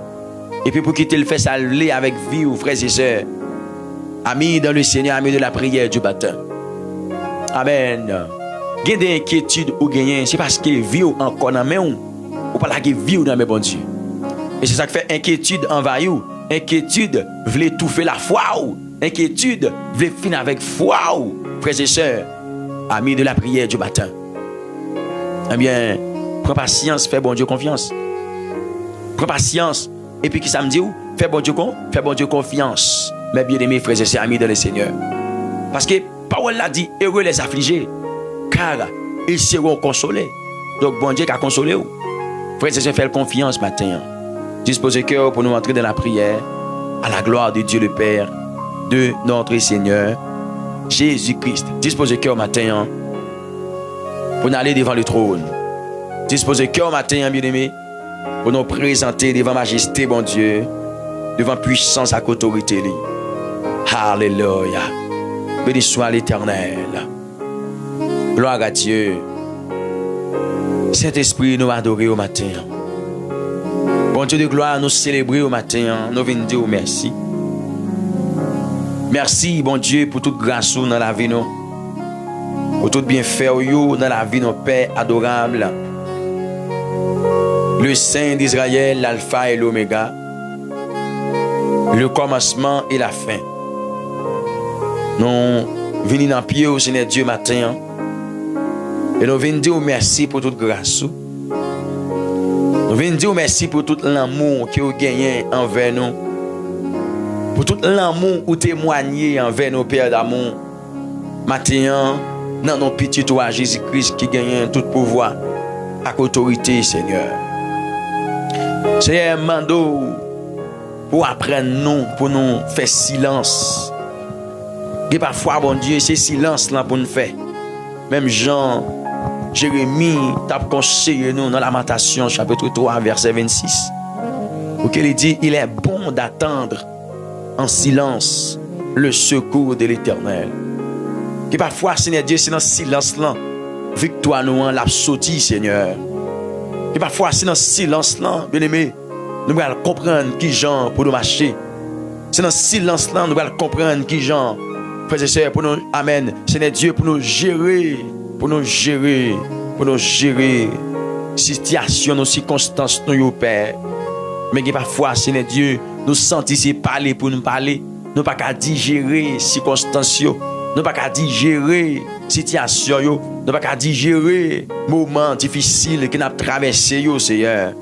et puis pour quitter, il fait salver avec vie, frères et sœurs. Amis dans le Seigneur, amis de la prière du baptême. Amen. Gain d'inquiétude ou gagner, c'est parce que vie encore dans mes ou pas la vie dans mes bon Dieu. Et c'est ça qui fait inquiétude envahir. Inquiétude veut étouffer la foi. Inquiétude veut finir avec foi. Frères et sœurs, amis de la prière du baptême. Eh bien, prends patience, fais bon Dieu confiance. Prends patience. Et puis qui ça me dit où? Fais bon Dieu confiance. Mes bien-aimés frères et sœurs, amis dans le Seigneur. Parce que parole l'a dit, heureux les affligés, car ils seront consolés. Donc bon Dieu qui a consolé vous. Frères et sœurs, faites confiance matin. Disposez le cœur pour nous entrer dans la prière, à la gloire de Dieu le Père, de notre Seigneur, Jésus-Christ. Disposez le cœur matin, pour nous aller devant le trône. Disposez le cœur matin, bien-aimés, pour nous présenter devant majesté, bon Dieu, devant puissance et autorité. Alléluia. Béni soit l'Éternel. Gloire à Dieu. Saint-Esprit, nous adorer au matin. Bon Dieu de gloire, nous célébrer au matin. Nous venons dire merci. Merci, bon Dieu, pour toute grâce dans la vie, nous. Pour tout bienfait dans la vie, nos Père adorable. Le Saint d'Israël, l'Alpha et l'Oméga. Le commencement et la fin. Nous venons dans pied au Seigneur Dieu matin. Et nous venons dire merci pour toute grâce. Nous venons dire merci pour tout l'amour que vous gagnez envers nous. Pour tout l'amour que vous témoignez envers nos pères d'amour. Matin, dans nos petits toits, Jésus-Christ qui gagne tout pouvoir avec autorité, Seigneur. Seigneur, mando pour apprendre nous, pour nous faire silence. Et parfois, bon Dieu, c'est silence là pour nous faire. Même Jean, Jérémie, t'a conseillé nous dans Lamentation, chapitre 3, verset 26. Auquel il dit, il est bon d'attendre en silence le secours de l'Éternel. Et parfois, Seigneur Dieu, c'est dans ce silence là, victoire nous en l'absouti, Seigneur. Et parfois, c'est dans ce silence là, bien aimé, nous allons comprendre qui Jean pour nous marcher. C'est dans ce silence là, nous allons comprendre qui Jean, frères et sœurs, pour nous, amen, Seigneur Dieu, pour nous gérer, situation, nos circonstances, nos Père. Mais parfois, Seigneur Dieu, nous sentons parler pour nous parler. Nous pas qu'à digérer circonstances, nous pas qu'à digérer situation, nous pas qu'à digérer moments difficiles que nous avons traversés, Seigneur.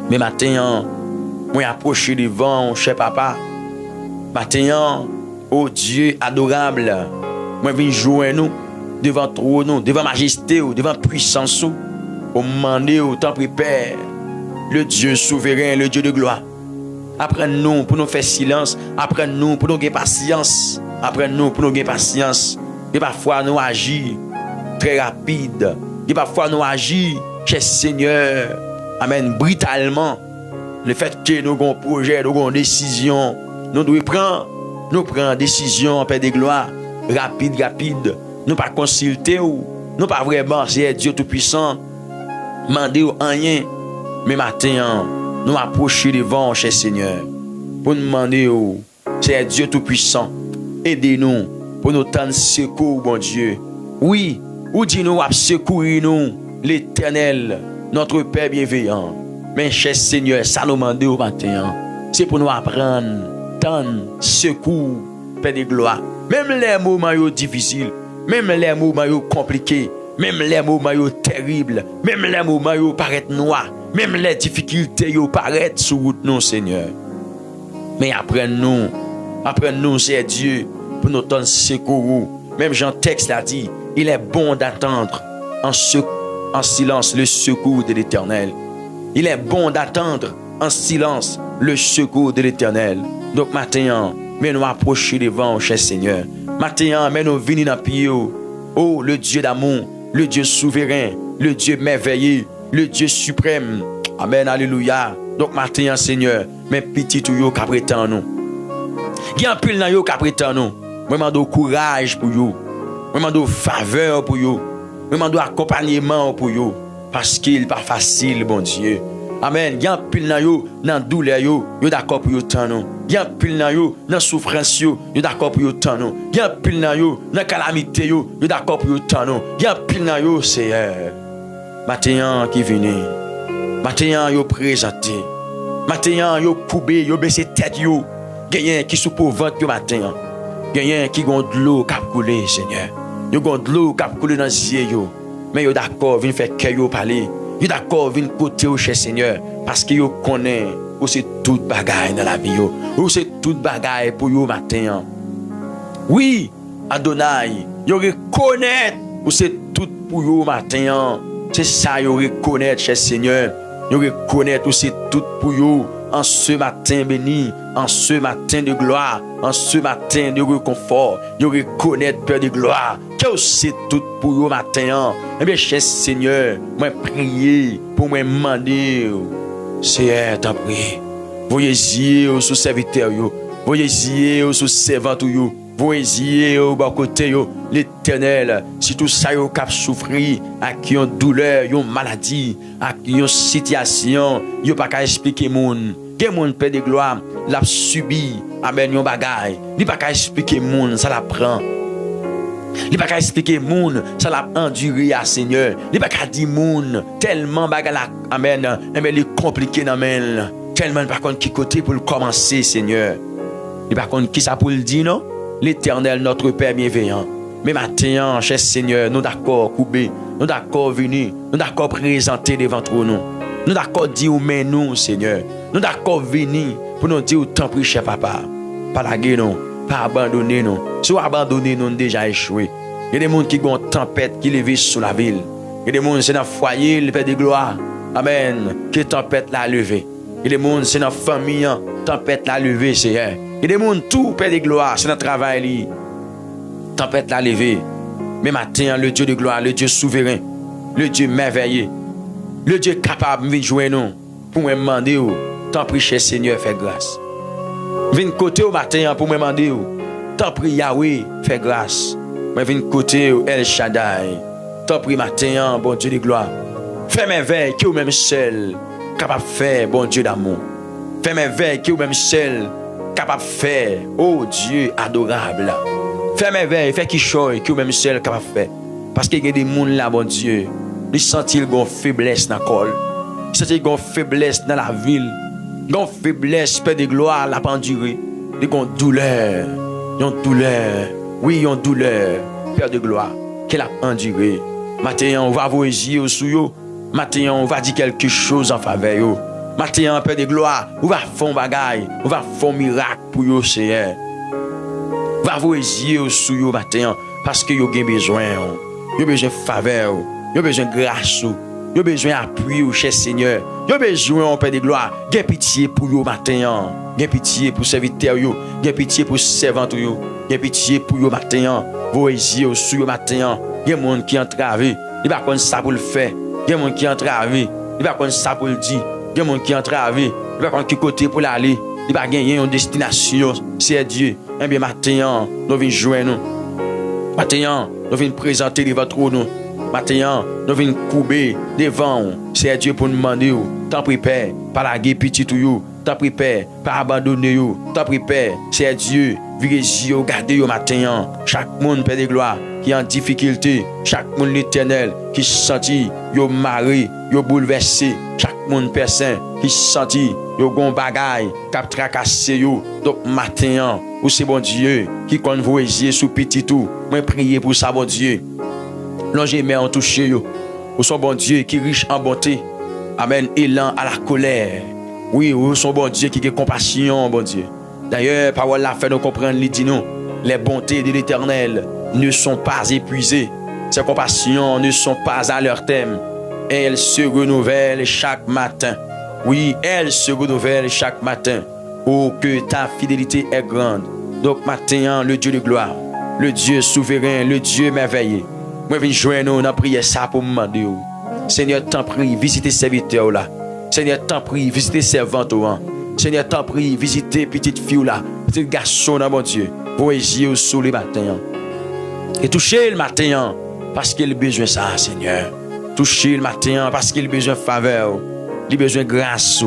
Mais maintenant, moi approché devant, cher papa. Maintenant, oh Dieu adorable, moi viens jouer nous devant trône, devant majesté, devant puissance, au moment où t'en prépare, le Dieu souverain, le Dieu de gloire. Apprenez-nous pour nous faire silence, apprenez-nous pour nous gagner patience, apprenez-nous pour nous gagner patience. Et parfois nous agir très rapide, et parfois nous agir, cher Seigneur, amen, brutalement. Le fait que nous avons un projet, nous avons une décision, nous devons prendre décision en paix de gloire, rapide. Nous pas consulter ou nous pas vraiment c'est Dieu tout puissant demander ou rien, mais matin nous approcher devant cher Seigneur pour nous demander ou c'est Dieu tout puissant, aidez-nous pour nous tendre secours, bon Dieu. Oui, ou dis-nous à secourir nous l'Éternel, notre Père bienveillant. Mais cher Seigneur, ça nous demande au matin, c'est pour nous apprendre tendre secours, Père de gloire. Même les moments difficiles, même les moments compliqués, même les moments terribles, même les moments paraissent noirs, même les difficultés paraissent sur route nous, Seigneur. Mais apprends-nous, c'est Dieu, pour nous donner secours. Même Jean texte l'a dit, il est bon d'attendre en silence le secours de l'Éternel. Il est bon d'attendre en silence le secours de l'Éternel. Donc maintenant, mais nous approcher devant, cher Seigneur. Maintenant, mais nous venir dans pied. Oh, le Dieu d'amour, le Dieu souverain, le Dieu merveilleux, le Dieu suprême. Amen, alléluia. Donc maintenant, Seigneur, mes petits tuyaux qui prétendent nous. Il y a un pile dans yo qui prétendent nous. Moi, je demande courage pour vous. Moi, je demande faveur pour vous. Moi, je demande accompagnement pour vous. Parce qu'il n'est pas facile, bon Dieu. Amen. Il y a un pile dans yo, dans douleur yo, yo d'accord pour yo tant nous. Il y a un pile dans yo, dans souffrance yo, yo d'accord pour yo tant nous. Il y a un pile dans yo, dans calamité yo, yo d'accord pour yo tant nous. Il y a un pile dans yo, Seigneur. Maintenant qui vient. Maintenant yo présenté. Maintenant yo coupé, yo baissé tête yo. Gagnant qui sous pour ventre yo matin. Gagnant qui gon de l'eau cap couler, Seigneur. Yo gon de l'eau cap couler dans yeux yo. Mais yo d'accord, vinn faire cœur yo parler. Yo d'accord, vinn côté au cher Seigneur parce que yo connaît ou c'est toute bagaille dans la vie yo. Ou c'est toute bagaille pour yo matin. Oui, Adonai, yo reconnaît ou c'est tout pour yo matin. C'est ça yo reconnaît cher Seigneur. Yo reconnaît ou c'est tout pour yo en ce matin béni, en ce matin de gloire, en ce matin de réconfort. Yo reconnaît Père de gloire. Que c'est tout pour yo matin. Eh bien, cher Seigneur, moi prier pour moi demander. Seigneur, t'en prie. Voyez-y sous serviteur yo. Voyez-y sous servant yo. Voyez-y au bas côté yo. L'Éternel, si tout ça yo cap souffrir, à qui yon douleur, yon maladie, à qui yon situation, yo pas qu'à expliquer moun. Gen moun Père de gloire, l'a subi, amen yon bagay. Li pas qu'à expliquer moun, ça la prend. Li pas qu'à expliquer moun, ça l'a enduré à Seigneur. Li pas qu'à dire moun, tellement bagay la, amen, mais li compliqué dans men. Tellement par contre qui côté pour le commencer, Seigneur. Li par contre qui ça pour le dire non? L'Éternel, notre Père bienveillant. Mais maintenant, cher Seigneur, nous d'accord couper, nous d'accord venir, nous d'accord présenter devant nous. Nous d'accord dire mais nous, Seigneur. Nous d'accord venir pour nous dire tant pis, cher papa. Pas laguer nous, pas abandonner nous. Si vous abandonnez nous, déjà échoué. Il y a des gens qui ont une tempête qui lève sur la ville. Il y a des gens qui sont dans le foyer, le Père de gloire. Amen. Que tempête l'a levé. Il y a des gens qui sont dans la famille, tempête l'a levé, Seigneur. Il y a des gens tout Père de gloire, c'est notre travail. Tempête l'a levé. Mais maintenant, le Dieu de gloire, le Dieu souverain, le Dieu merveilleux, le Dieu capable de jouer nous pour me demander, tant pis, cher Seigneur, fais grâce. Viens côté au matin pour me demander, tant pis, Yahweh, fais grâce. Mais viens côté El Shaddai, tant pis, matin, bon Dieu de gloire. Fais mes veilles qui est même seul capable de faire, bon Dieu d'amour. Fais mes veilles qui est même seul capable de faire, oh Dieu adorable. Fais mes veilles, fais qui choye, qui est même seul capable de faire. Parce qu'il y a des gens là, bon Dieu, ils sentent qu'ils ont faiblesse dans le col. Ils sentent qu'ils ont faiblesse dans la ville. Ils ont faiblesse, Père de gloire, la pendurée. Ils ont douleur. Ils ont douleur. Oui, ils ont douleur, Père de gloire, qu'elle a enduré. Maintenant, on va vous yeux sous eux. Maintenant, on va dire quelque chose en faveur eux. Maintenant, Père de gloire, on va faire un bagaille, on va faire un miracle pour eux, Seigneur. On va vous yeux sous eux maintenant, parce que vous avez besoin. Vous avez besoin de faveur, vous avez besoin de grâce, vous avez besoin d'appui, cher Seigneur. Vous avez besoin, Père de gloire, de pitié pour vous maintenant. De pitié pour serviteurs, de pitié pour servants, de pitié pour vous maintenant. Vous yeux sous eux maintenant. Il y a des gens qui entravent, ils ne savent pas ça pour le faire. Il y a des gens qui entravent, ils ne savent pas ça pour le dire. Il y a des gens qui entravent, ils ne savent pas quel côté pour l'aller. Ils ne savent pas gagner une destination. C'est Dieu. Eh bien, maintenant, nous venons jouer nous. Maintenant, nous venons présenter devant nous. Maintenant, nous venons couper devant. C'est Dieu pour nous demander. T'en prie, Père, par la guerre petit tout. T'en prie, Père, par abandonner. T'en prie, Père, c'est Dieu. Virez yeux, regardez maintenant. Chaque monde, Père de gloire, qui est en difficulté. Chaque monde, l'Éternel, qui se sentit, yo maré, yo bouleversé. Chaque monde, personne, qui se sentit, yo gon bagaille, cap tracassé yo. Donc, maintenant, ou c'est bon Dieu, qui compte vos yeux sous petit tout. Moi, priez pour ça, bon Dieu. Longez mais en touché yo. Ou son bon Dieu qui est riche en bonté. Amen. Élan à la colère. Oui, ou son bon Dieu qui est compassion, bon Dieu. D'ailleurs, parole la fait nous comprendre, il dit non. Les bontés de l'Éternel ne sont pas épuisées. Ses compassions ne sont pas à leur terme. elle se renouvelle chaque matin. Oui, elle se renouvelle chaque matin. Oh, que ta fidélité est grande. Donc, matin, le Dieu de gloire, le Dieu souverain, le Dieu merveilleux. Moi, je viens joindre nous dans la prière ça pour me demander. Seigneur, t'en prie, visitez ces serviteurs là. Seigneur, t'en prie, visitez ces servantes. Seigneur, t'en prie, visitez petite fille là, petit garçon là, mon Dieu. Pour yeux sous les matins. Et touchez le matin, parce qu'il a besoin de ça, Seigneur. Touchez le matin, parce qu'il a besoin de faveur. Il a besoin de grâce.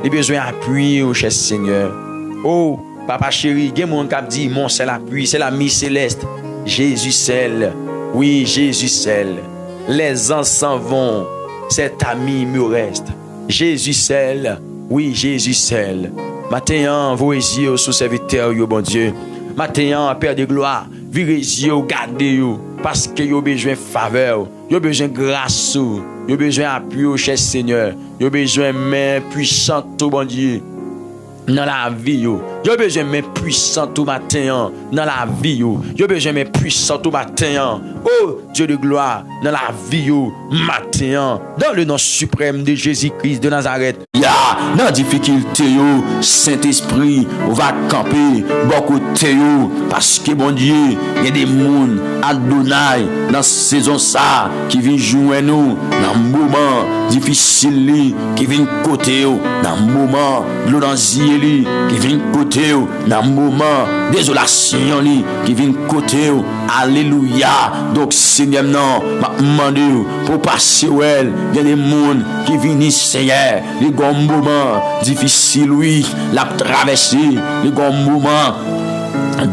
Il a besoin d'appui, cher Seigneur. Oh, papa chéri, il y a des gens qui disent, mon c'est l'appui, c'est l'ami céleste. Jésus seul. Oui, Jésus seul. Les ans s'en vont, cet ami me reste. Jésus seul. Oui, Jésus seul. Matin, vos yeux sous serviteur, bon Dieu. Matin, Père de gloire, virez yeux, gardez vous, parce que vous avez besoin de faveur, vous avez besoin de grâce, vous avez besoin d'appui, cher Seigneur, vous avez besoin de main puissante, bon Dieu. Dans la vie, vous avez besoin de main puissante au matin, dans la vie, vous avez besoin de main puissante au matin. Oh Dieu de gloire, dans la vie, matin, dans le nom suprême de Jésus-Christ de Nazareth. Dans la difficulté, Saint-Esprit, on va camper beaucoup de parce que bon Dieu, il y a des gens Adonai dans la saison ça qui viennent jouer nous dans un moment difficile, qui viennent côté, dans un moment glorieux, qui viennent côté, dans un moment désolation, qui viennent côté. Alléluia. Donc, Seigneur, non, m'a demandé pour passer, il y a des gens qui viennent Seigneur, les grands moments difficiles, oui, la traversée, les grands moments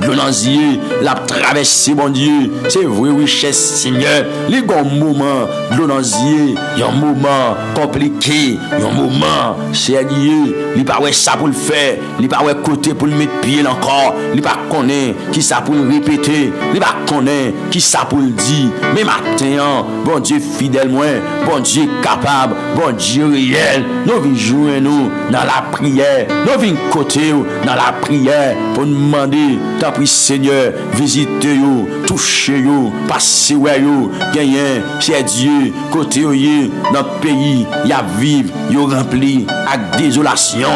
glorieux, la traversée, mon Dieu, c'est vrai, oui, cher Seigneur, les grands moments glorieux, il y a un moment compliqué, il y a un moment, sérieux, il n'y a pas ça pour le faire, il n'y a pas côté pour le mettre pied encore, il n'y a pas connaître qui ça pour le répéter, il n'y a pas connaître qui ça pour le dire, mais maintenant, bon Dieu fidèle, moi, bon Dieu capable, bon Dieu réel, nous venons jouer nous dans la prière, nous venons côté dans la prière pour nous demander. T'as pris Seigneur, visitez-vous, touchez-vous, passez-vous, gagnez, c'est Dieu, côté dans le pays, il y a vivre, il y a rempli avec désolation.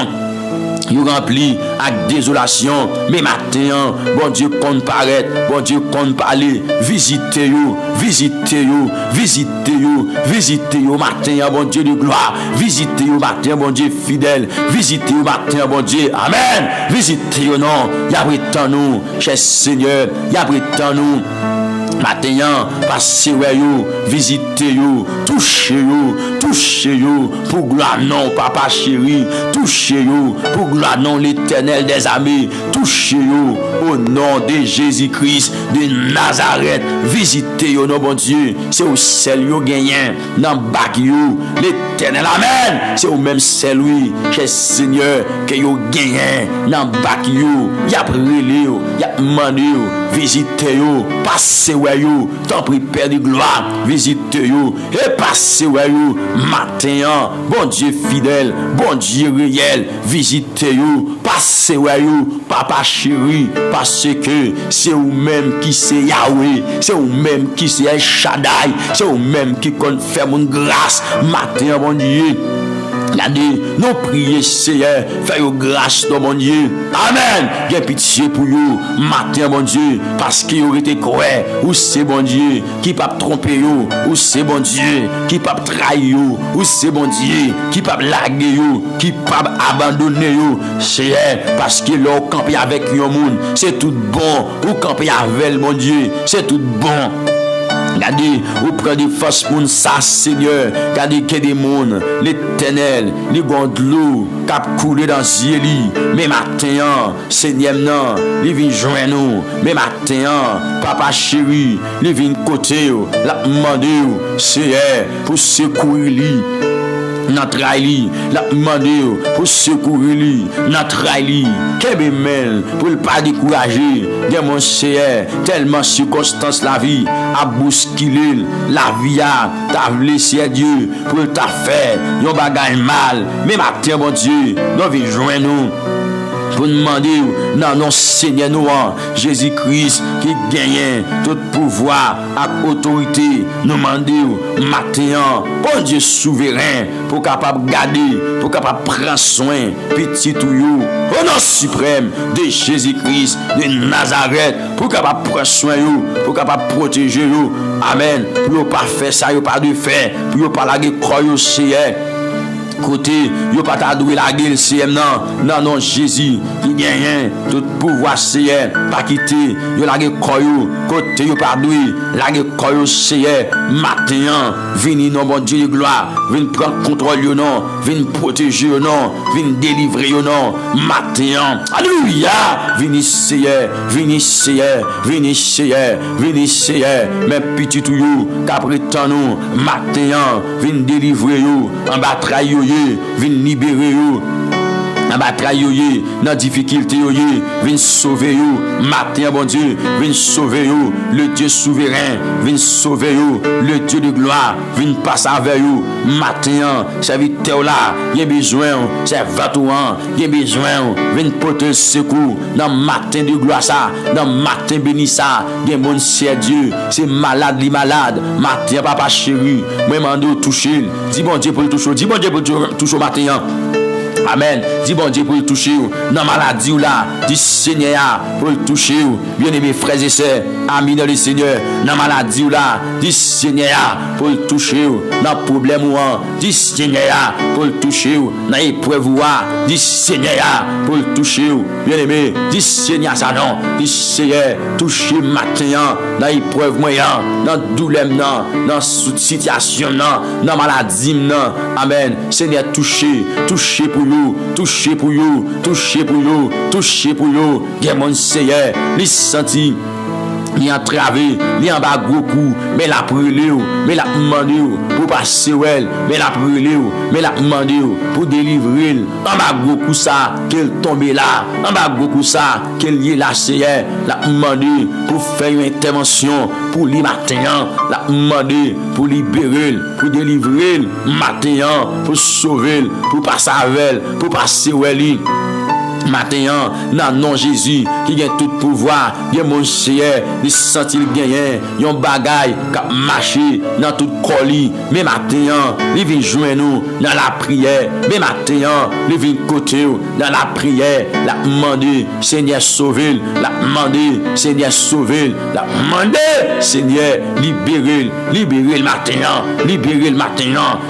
You rempli avec désolation, mais maintenant, bon Dieu compte paraître, bon Dieu compte parler, visitez-vous, visitez-vous, visitez-vous, visitez-vous matin, bon Dieu de gloire, visitez-vous matin, bon Dieu fidèle, visitez-vous matin, bon Dieu, amen, visitez-vous non, y a prétend nous, cher Seigneur, y a prétend nous. Matin, passez-vous, visitez-vous, touchez-vous, touchez-vous, pour gloire non, papa chéri, touchez-vous, pour gloire non, l'Éternel des armées, touchez-vous, au nom de Jésus-Christ de Nazareth, visitez-vous, non, bon Dieu, c'est au ciel, vous gagnez, dans le bac, l'Éternel, amen, c'est au même ciel, oui, cher Seigneur, que vous gagnez, dans le bac, y a brûlé, y a demandé, visitez-vous, passez-vous, t'en prie Père de gloire, visitez-vous et passez-vous matin, bon Dieu fidèle, bon Dieu réel, visitez-vous, passez-vous, papa chéri, parce que c'est vous-même qui c'est Yahweh, c'est vous-même qui c'est El Shaddai, c'est vous-même qui compte faire mon grâce, matin, bon Dieu. Regardez, nous prions, Seigneur, faites grâce dans mon Dieu. Amen. J'ai pitié pour vous, matin, mon Dieu, parce qu'il aurait été croire, ou c'est bon Dieu qui peut tromper vous, ou c'est bon Dieu qui peut trahir vous, ou c'est bon Dieu qui peut laguer vous, qui peut abandonner vous. Seigneur, parce que là, camper avec un monde, c'est tout bon, ou camper avec mon Dieu, c'est tout bon. Regardez, vous prenez des fausses monde, ça, Seigneur. Regardez qu'il y a des mondes, l'Éternel, les gondes cap couler dans les yeux. Mais matin, Seigneur, non, ils viennent joindre nous. Mais matin, papa chéri, ils viennent côté, la demander, Seigneur, pour secourir lui. Notre raili, la demandé pour secourir notre raili, qu'est mel pour ne pas décourager, de mon Seigneur, tellement circonstance la vie a bousculé, la vie a t'a laissé Dieu pour t'a faire, yon bagay mal, mais matin mon Dieu, nous venons joindre nous. pour demander dans non Seigneur nous, Jésus-Christ qui gagne tout pouvoir et autorité. Nous demandons matin, bon Dieu souverain, pour capable garder, pour capable prendre soin, petit tout you, au nom suprême de Jésus-Christ de Nazareth, pour capable prendre soin you, pour capable protéger you. Amen. Pour ne pas faire ça, pas de faire, pour ne pas la croire au Seigneur. Côté, yo pas ta doué la gueule CM non non Jésus qui gagne tout pouvoir Seigneur pas quitter yo la gueule koyo côté yo pas doué la gueule koyo Seigneur matin vini non bon Dieu de gloire vinn prendre contrôle yo non vinn protéger yo non vinn délivrer yo non matin alléluia vini Seigneur vini Seigneur vini Seigneur vini Seigneur même petit tout yo qu'après temps nous matin vinn délivrer yo en bataille yo vin libérer yo dans bataille yo dans difficulté yo vin sauver yo matin bon Dieu vin sauver yo le Dieu souverain vin sauver yo le Dieu de gloire vin passer avec yo matin serviteur là il a besoin servant il a besoin vin porter secours dans matin de gloire ça dans matin béni ça il bon c'est Dieu c'est malade li malade matin papa chéri moi mando toucher dis bon Dieu pour le toucher dis bon Dieu pour le toucher matin. Amen. Dis bon Dieu pour le toucher dans maladie ou là. Dis Seigneur pour le toucher. Bien aimés frères et sœurs, amis dans le Seigneur. Dans maladie ou là. Dis Seigneur pour le toucher. Dans problème ou là. Dis Seigneur pour le toucher. Dans épreuve ou là. Dis Seigneur pour le toucher. Bien aimé. Dis Seigneur ça non. Dis Seigneur toucher matin dans épreuve moyen, dans douleur dans situation dans maladie non. Amen. Seigneur toucher pour toucher pour vous, toucher pour vous, toucher pour vous. Bien mon Seigneur, les sentis, les entravé, les en bas gros coup, mais la brûlé, mais la demandé pour passer well, mais la brûlé, mais la demandé pour délivrer. En bas gros coup ça, qu'elle tombe là, en bas gros coup ça, qu'elle y est là, Seigneur, la demandé pour faire une intervention pour les matin, la demandé pour libérer, pour délivrer, matin, pour sauver, pour passer avec, pour passer well. Matin, dans nom Jésus, qui gagne tout pouvoir, bien mon Seigneur, les sentir gagner, yon bagay, qui marche dans tout colis, mais matin, il vient joindre nous dans la prière, mais matin, il vient côté dans la prière, la demander, Seigneur sauver, la demander, Seigneur sauver, la demander, Seigneur libérer le matin, libérer le matin,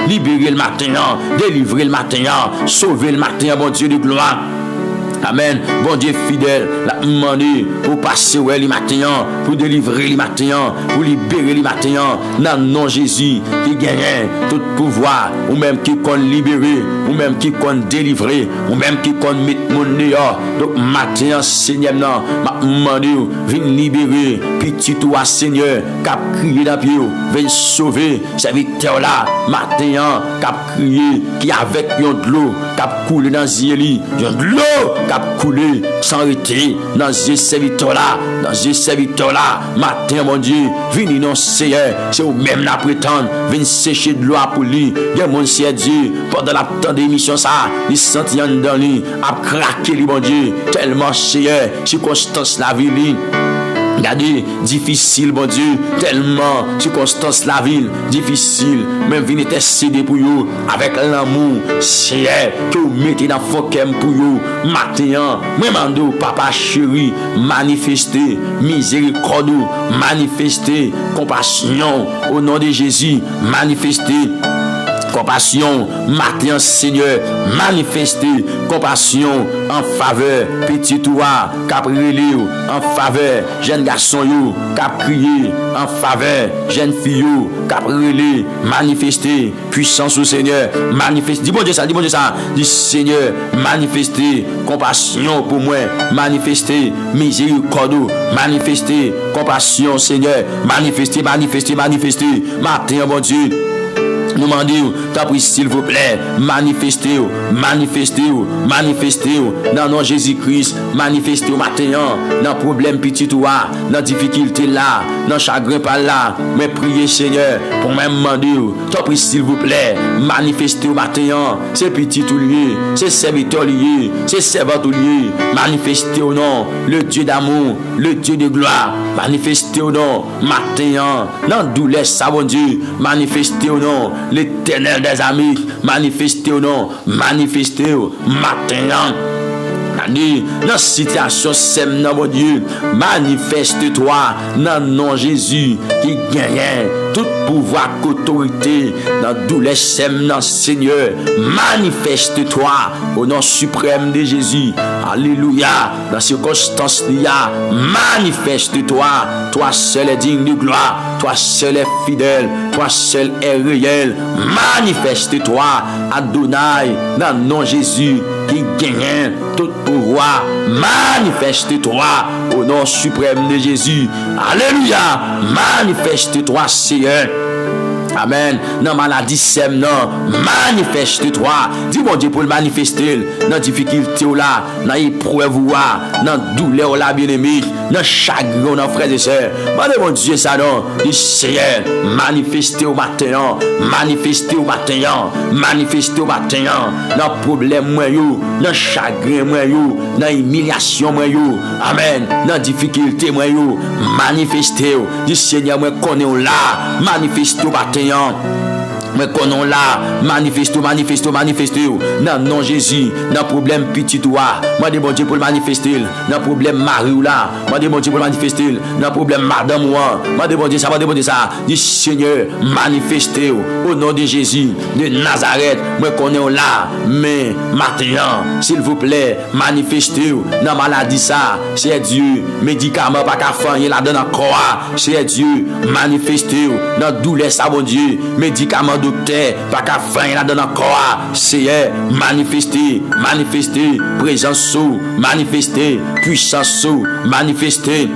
libérer le matin, délivrer le matin, sauver le matin, bon Dieu de gloire. Amen. Bon Dieu fidèle, la demander pour passer les matins, pour délivrer les matins, pour libérer les matins. Dans le nom Jésus qui gagne tout pouvoir, ou même qui compte libérer, ou même qui compte délivrer, ou même qui compte mettre mon dehors. Donc matin, Seigneur, m'a demandé, viens libérer, petit toi Seigneur, cap crier dans pied, viens sauver, serviteur là, matin, cap crier, qui avec yon de l'eau, cap couler dans Zéli, yon de l'eau, cap couler sans arrêter dans ce serviteur là, matin mon Dieu, venez non Seigneur, c'est vous même la prétendre, venez sécher de l'eau pour lui, bien mon Seigneur Dieu, pendant la temps d'émission ça, il sentit dans lui, a craqué lui mon Dieu, tellement Seigneur, circonstance la vie. Regardez, difficile, bon Dieu, tellement, circonstance la ville, difficile, même venez intercéder pour vous, avec l'amour, Seigneur, que vous mettez dans le fokem pour vous, matin, moi, papa chéri, manifestez, miséricorde, manifestez, compassion, au nom de Jésus, manifestez, compassion, matin Seigneur, manifester compassion en faveur petit toi, caprilé en faveur jeune garçon yo, cap crier en faveur jeune fille yo, caprilé manifester puissance au Seigneur, manifester, dis bon Dieu ça, dis Seigneur, manifester compassion pour moi, manifester miséricorde, manifester compassion Seigneur, manifester, matin bon Dieu. Nous demandons, t'as pris s'il vous plaît, manifestez-vous dans le nom de Jésus-Christ, manifestez-vous maintenant, dans le problème petit ou dans la difficulté là, dans le chagrin par là, mais priez Seigneur, pour même demander, t'as pris s'il vous plaît, manifestez-vous maintenant, c'est petit ou lié, c'est serviteur lié, c'est servant lié, manifestez-vous non, le Dieu d'amour, le Dieu de gloire, manifestez-vous non, maintenant, dans douleur, ça bon Dieu, manifestez-vous non, l'Éternel des amis, manifestez-vous non, manifestez-vous maintenant. Dans la situation, c'est mon Dieu, manifeste-toi dans le nom de Jésus qui gagne tout pouvoir qu'autorité dans douleur, c'est mon Seigneur, manifeste-toi au nom suprême de Jésus. Alléluia. Dans ces circonstances, manifeste-toi. Toi seul est digne de gloire, toi seul est fidèle, toi seul est réel. Manifeste-toi, Adonai, dans le nom de Jésus qui gagne tout pouvoir. Manifeste-toi au nom suprême de Jésus. Alléluia. Manifeste-toi, Seigneur. Amen. Dans la maladie, c'est non. Manifeste-toi. Dis mon Dieu pour le manifester. Dans la difficulté, là, dans l'épreuve, dans la douleur, là, bien-aimé, dans le chagrin, dans frères et sœurs. Mon Dieu, ça non. Dis Seigneur, manifestez au matin. Manifestez au matin. Manifestez au matin. Dans le problème, dans le chagrin, dans l'humiliation, amen. Dans la difficulté, manifestez. Dis Seigneur, moi, connais là. Manifestez au matin. Mais qu'on là, manifeste. Dans le nom de Jésus, dans le problème petit toi, moi de bon Dieu pour le manifester. Dans le problème mari ou là, moi de bon Dieu pour le manifester. Dans le problème madame ou moi de bon Dieu ça, dis Seigneur, manifestez au nom de Jésus de Nazareth. Moi qu'on là, mais maintenant, s'il vous plaît, manifestez dans la maladie ça, c'est Dieu, médicament pas qu'à faire, il la donne encore, c'est Dieu, manifestez dans la douleur ça, bon Dieu, médicament docteur, pas qu'à faire, la donne encore. C'est manifester, présence, manifester, puissance, manifester.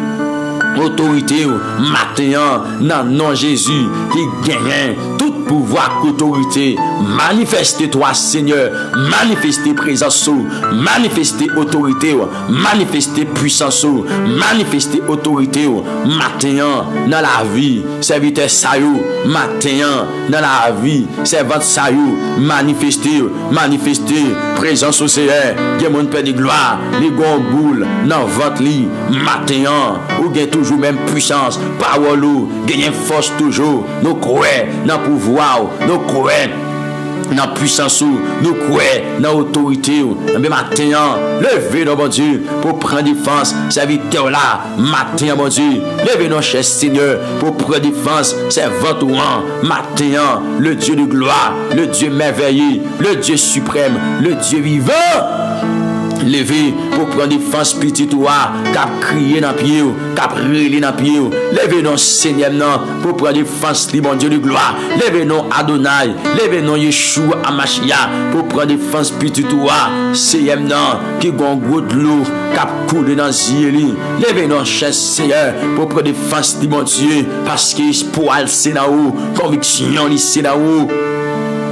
Autorité, maintenant, dans le nom de Jésus, qui gagne tout pouvoir qu'autorité. Manifeste-toi, Seigneur. Manifestez présence, manifestez autorité, manifestez puissance, manifestez autorité. Maintenant, dans la vie, serviteur Sayou, maintenant, dans la vie, servante Sayou, manifestez présence au Seigneur. Il y a mon Père de gloire, les grands boules, dans votre lit, maintenant, ou bien toujours même puissance, parole, gagne force toujours, nous croyons dans le pouvoir, nous croyons dans la puissance, nous croyons dans l'autorité. Mais maintenant, levez nos bon Dieu pour prendre défense, serviteur là, maintenant mon Dieu, levez nos cher Seigneur pour prendre défense, servant ou maintenant, le Dieu de gloire, le Dieu merveilleux, le Dieu suprême, le Dieu vivant. Levez pour prendre défense petit ou cap crier dans pied, cap rêler dans pied. Levez non Seigneur non pour prendre défense mon Dieu de gloire. Levez non Adonai, levez non Yeshua Amashia pour prendre défense petit ou Seigneur non qui gon gros de l'eau cap couler dans yeux. Levez non cher Seigneur pour prendre défense mon Dieu parce que espoir c'est là haut, conviction c'est là haut.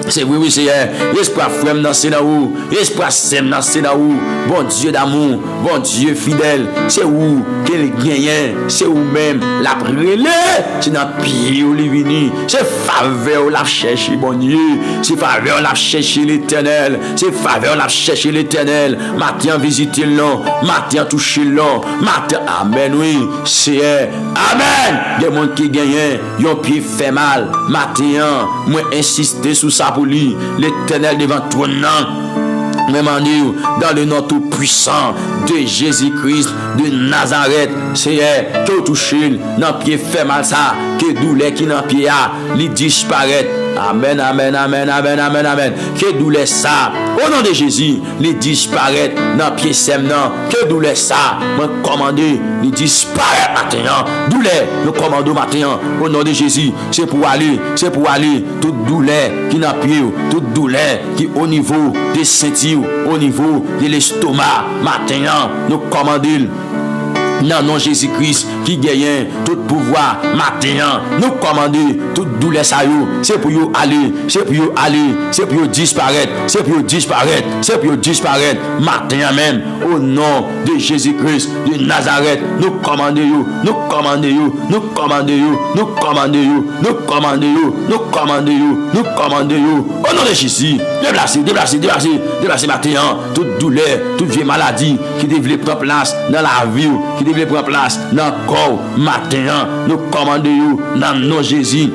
C'est oui, Seigneur. Espoir frère dans c'est là où. Espoir sème dans c'est là où. Bon Dieu d'amour, bon Dieu fidèle. C'est où qu'elle gagne. C'est où même la brûler. C'est dans pied où il vini. C'est faveur la chercher, bon Dieu. C'est faveur la chercher l'éternel. C'est faveur la chercher l'éternel. Matin visiter l'on. Matin toucher l'on. Matin, amen, oui. C'est amen. Des gens qui gagnent. Yon pied fait mal. Matin, moi insister sur ça. Pour lui, l'éternel devant toi, même en nous, dans le nom tout puissant de Jésus-Christ de Nazareth, Seigneur, que toucher dans pied fait mal ça, que douleur qui dans pied a, lui disparaît. Amen, amen, amen, amen, amen, amen. Que douleur ça, au nom de Jésus, lui disparaît dans pied semnant. Que douleur ça, moi commander, lui disparaît maintenant. Douleur, nous commandons maintenant, au nom de Jésus. C'est pour aller, toute douleur qui n'a pied, toute douleur qui au niveau des ceintures, au niveau de l'estomac, maintenant, nous commandons. Dans nom Jésus-Christ qui gagne tout pouvoir matin, nous commander toute douleur ça yo, c'est pour yo aller, c'est pour yo aller, c'est pour yo disparaître, c'est pour yo disparaître, c'est pour yo disparaître matin même au nom de Jésus-Christ de Nazareth. Nous commander yo, nous commander yo, nous commander yo, nous commander yo, nous commander yo, nous commander yo, nous commander yo au nom de Jésus. Déplacer, déplacer, déplacer, déplacer matin toute douleur, toute vieille maladie qui devait prendre place dans la vie, qui devait prendre place dans le corps matin, nous commandons dans le nom de Jésus.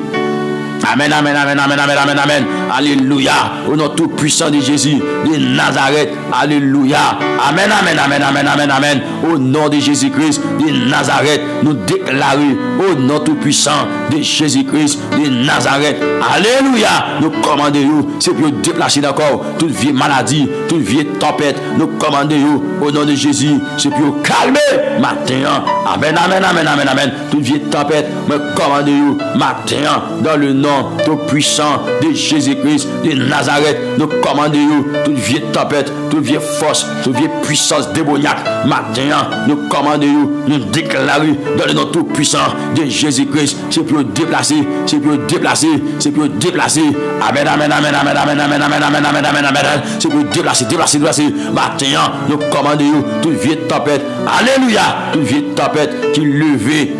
Amen, amen, amen, amen, amen, amen, amen. Alléluia. Au nom tout puissant de Jésus de Nazareth. Alléluia. Amen, amen, amen, amen, amen, amen. Au nom de Jésus-Christ de Nazareth, nous déclarons au nom tout puissant de Jésus-Christ de Nazareth. Alléluia. Nous commandons, c'est pour déplacer d'accord toute vieille maladie, toute vieille tempête. Nous commandons au nom de Jésus, c'est pour calmer matin. Amen, amen, amen, amen, amen. Toute vieille tempête, nous commandons matin dans le nom tout puissant de Jésus-Christ de Nazareth. Nous commandons toute vieille tempête, toute vieille force, toute vieille puissance démoniaque. Maintenant, nous commandons, nous déclarons dans le nom tout puissant de Jésus-Christ. C'est pour déplacer, c'est pour déplacer, c'est pour déplacer. Amen, amen, amen, amen, amen, amen, amen, amen, amen, amen, amen. C'est pour déplacer, déplacer, déplacer. Maintenant, nous commandons toute vieille tempête. Alléluia, toute vieille tempête qui levait.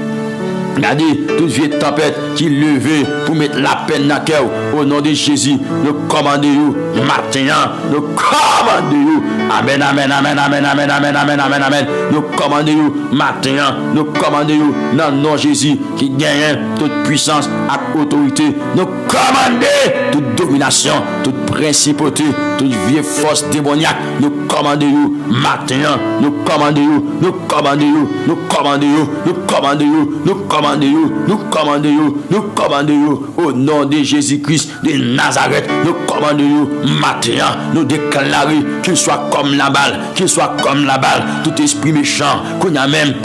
Regardez, toute vieille tempête qui levait pour mettre la peine dans le cœur. Au nom de Jésus, nous commandons maintenant, nous commandons. Amen, amen, amen, amen, amen, amen, amen, amen, amen. Nous commandons maintenant, nous commandons dans le nom de Jésus qui gagne toute puissance et autorité. Nous commandons toute domination, toute principauté, toute vieille force démoniaque. Nous commandons maintenant, nous commandons, nous commandons, nous commandons, nous commandons, nous commandons. Nous commandons, nous commandons au nom de Jésus-Christ de Nazareth. Nous commandons maintenant, nous déclarons qu'il soit comme la balle, qu'il soit comme la balle, tout esprit méchant, qu'on a même.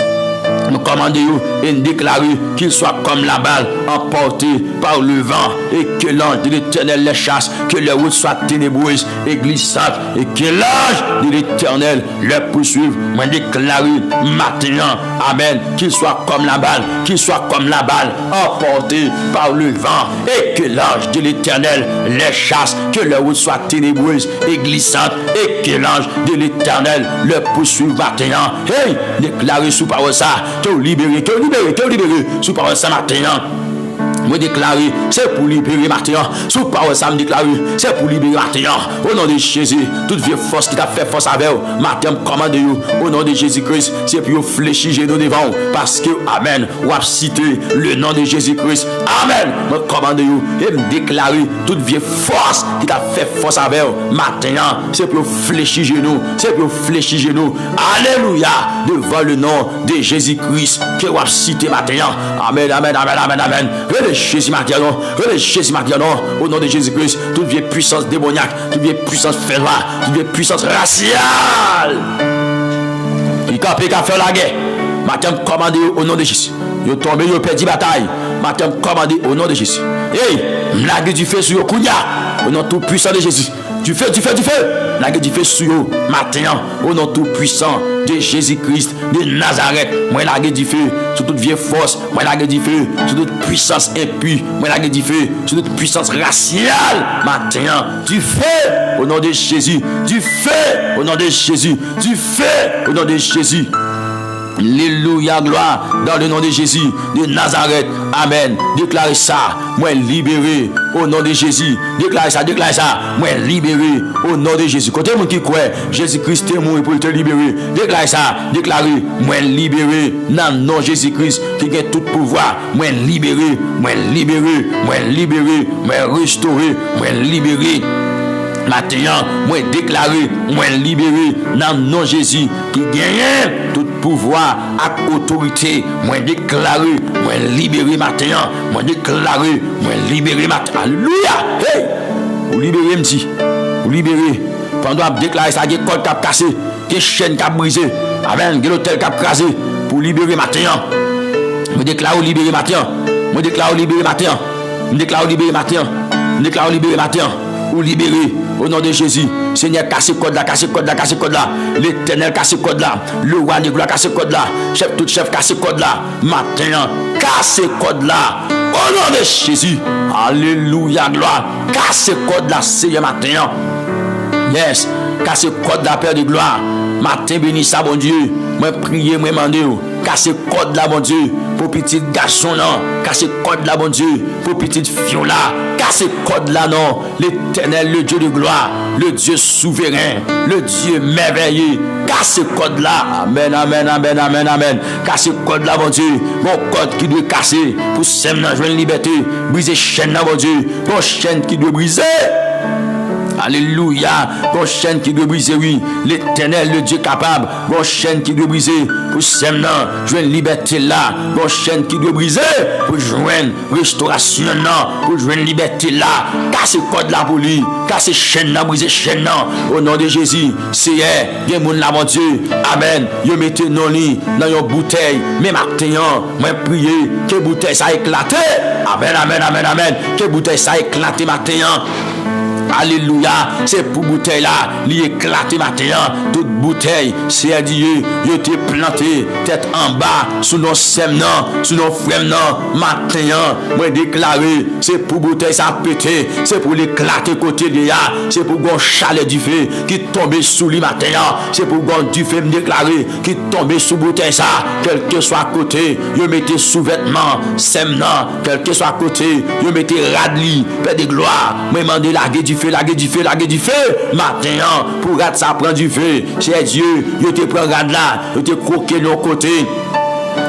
Nous commandons et nous déclarons qu'il soit comme la balle emporté par le vent et que l'ange de l'Éternel les chasse, que les routes soient ténébreuses et glissantes et que l'ange de l'Éternel les poursuive. Moi déclare maintenant, amen, qu'il soit comme la balle, qu'il soit comme la balle emporté par le vent et que l'ange de l'Éternel les chasse, que les routes soient ténébreuses et glissantes et que l'ange de l'Éternel les poursuive maintenant. Hey, déclarez sous parole ça. Que vous libérez, que vous libérez, que vous libérez. Sous parole ça matin. Me déclarer, c'est pour libérer matin. Sous parole ça me déclarer, c'est pour libérer matin. Au nom de Jésus, toute vieille force qui t'a fait force avec vous, matin commande vous. Au nom de Jésus-Christ, c'est pour fléchir genoux devant vous. Parce que, amen, ou a cité le nom de Jésus-Christ. Amen. Me commande vous et me déclarer toute vieille force qui t'a fait force avec vous. Matin, c'est pour fléchir genoux. C'est pour fléchir genoux. Alléluia. Devant le nom de Jésus-Christ que vous a cité matin. Amen, amen, amen, amen, amen. Jésus maintenant, Jésus maintenant, au nom de Jésus-Christ, toute vieille puissance démoniaque, toute vieille puissance féroce, toute vieille puissance raciale, qui a fait la guerre, maintenant commandé au nom de Jésus. Vous tombez, vous perdez bataille, maintenant commandé au nom de Jésus. Hey, la guerre du feu sur le Kounia, au nom tout puissant de Jésus. Du feu, du feu, du feu. La guerre du feu sur eux. Maintenant, au nom tout puissant de Jésus-Christ de Nazareth. Moi, la guerre du feu sur toute vieille force. Moi, la guerre du feu sur toute puissance impure. Moi, la guerre du feu sur toute puissance raciale. Maintenant, du feu au nom de Jésus. Du feu au nom de Jésus. Du feu au nom de Jésus. Alléluia, gloire dans le nom de Jésus de Nazareth. Amen. Déclarez ça. Moi libéré au nom de Jésus. Déclarez ça, moi libéré au nom de Jésus. Côté mon qui croit, Jésus-Christ est mort pour te libérer. Déclarez ça, déclarez, moi libéré dans le nom de Jésus-Christ qui a tout pouvoir. Moi libéré, moi libéré, moi libéré, moi restauré, moi libéré. Maintenant, moi déclaré, moi libéré dans le nom de Jésus qui gagne tout pouvoir et autorité. Moi déclaré, moi libéré maintenant. Moi déclaré, moi libéré maintenant. Alléluia. Hey, vous libérez, me dit. Vous libérez. Pendant que déclarer ça, il y a des cordes qui ont cassé, des chaînes qui ont brisé, amen, des hôtels qui ont crasé pour libérer maintenant. Moi déclare libérer maintenant. Moi déclare libérer maintenant. Moi déclare libérer maintenant. Moi déclare libérer maintenant. ou libérer au nom de Jésus. Seigneur, casse code là, casse code là, casse code là. L'Éternel casse code là. Le roi de gloire casse code là. Chef tout chef casse code là. Matin, casse code là. Au nom de Jésus. Alléluia, gloire. Casse code là, Seigneur, matin. Yes, casse code là, Père de gloire. Matin, béni ça, bon Dieu. Moi, prier, moi, demander. Casse code là, bon Dieu. Pour petit garçon, non. Casse code là, bon Dieu. Pour petite fille là. Casse code là, non. L'Éternel, le Dieu de gloire. Le Dieu souverain. Le Dieu merveilleux. Casse code là. Amen, amen, amen, amen, amen. Casse code là, bon Dieu. Bon code qui doit casser. Pour s'aimer, jouer une liberté. Briser chaîne là, bon Dieu. Bon chaîne qui doit briser. Alléluia. Bon chaîne qui doit briser, oui. L'Éternel, le Dieu capable. Bon chaîne qui doit briser. Pour s'aimer, jouer une liberté là. Bon chaîne qui doit briser. Pour joindre restauration là. Pour joindre une liberté là. Casse code là pour lui. Casse chaîne là, briser chaîne là. Au nom de Jésus. C'est bien mon là, mon Dieu. Amen. Yo mettez nos lits dans une bouteille. Mais maintenant, moi prier que bouteille ça éclate. Amen, amen, amen, amen. Que bouteille ça éclate maintenant. Alléluia, c'est pour bouteille là, il éclate matin, toute bouteille, c'est Dieu, il te planté, tête en bas, sous nos sèmes, sous nos frères, matin, moi déclaré, c'est pour bouteille ça pété, c'est pour l'éclater côté de là, c'est pour gon chalet du feu qui tombe sous lui matin, c'est pour gon du feu me déclarer, qui tombe sous bouteille ça, quel que soit côté, il mettez sous-vêtements, sèmes, quel que soit côté, il mettez radli, paix de gloire, moi demandé larguer du feu, larguer du feu, larguer du feu. Matin, pour rad ça prend du feu. C'est Dieu, je te prends rad là, je te croquer de l'autre côté.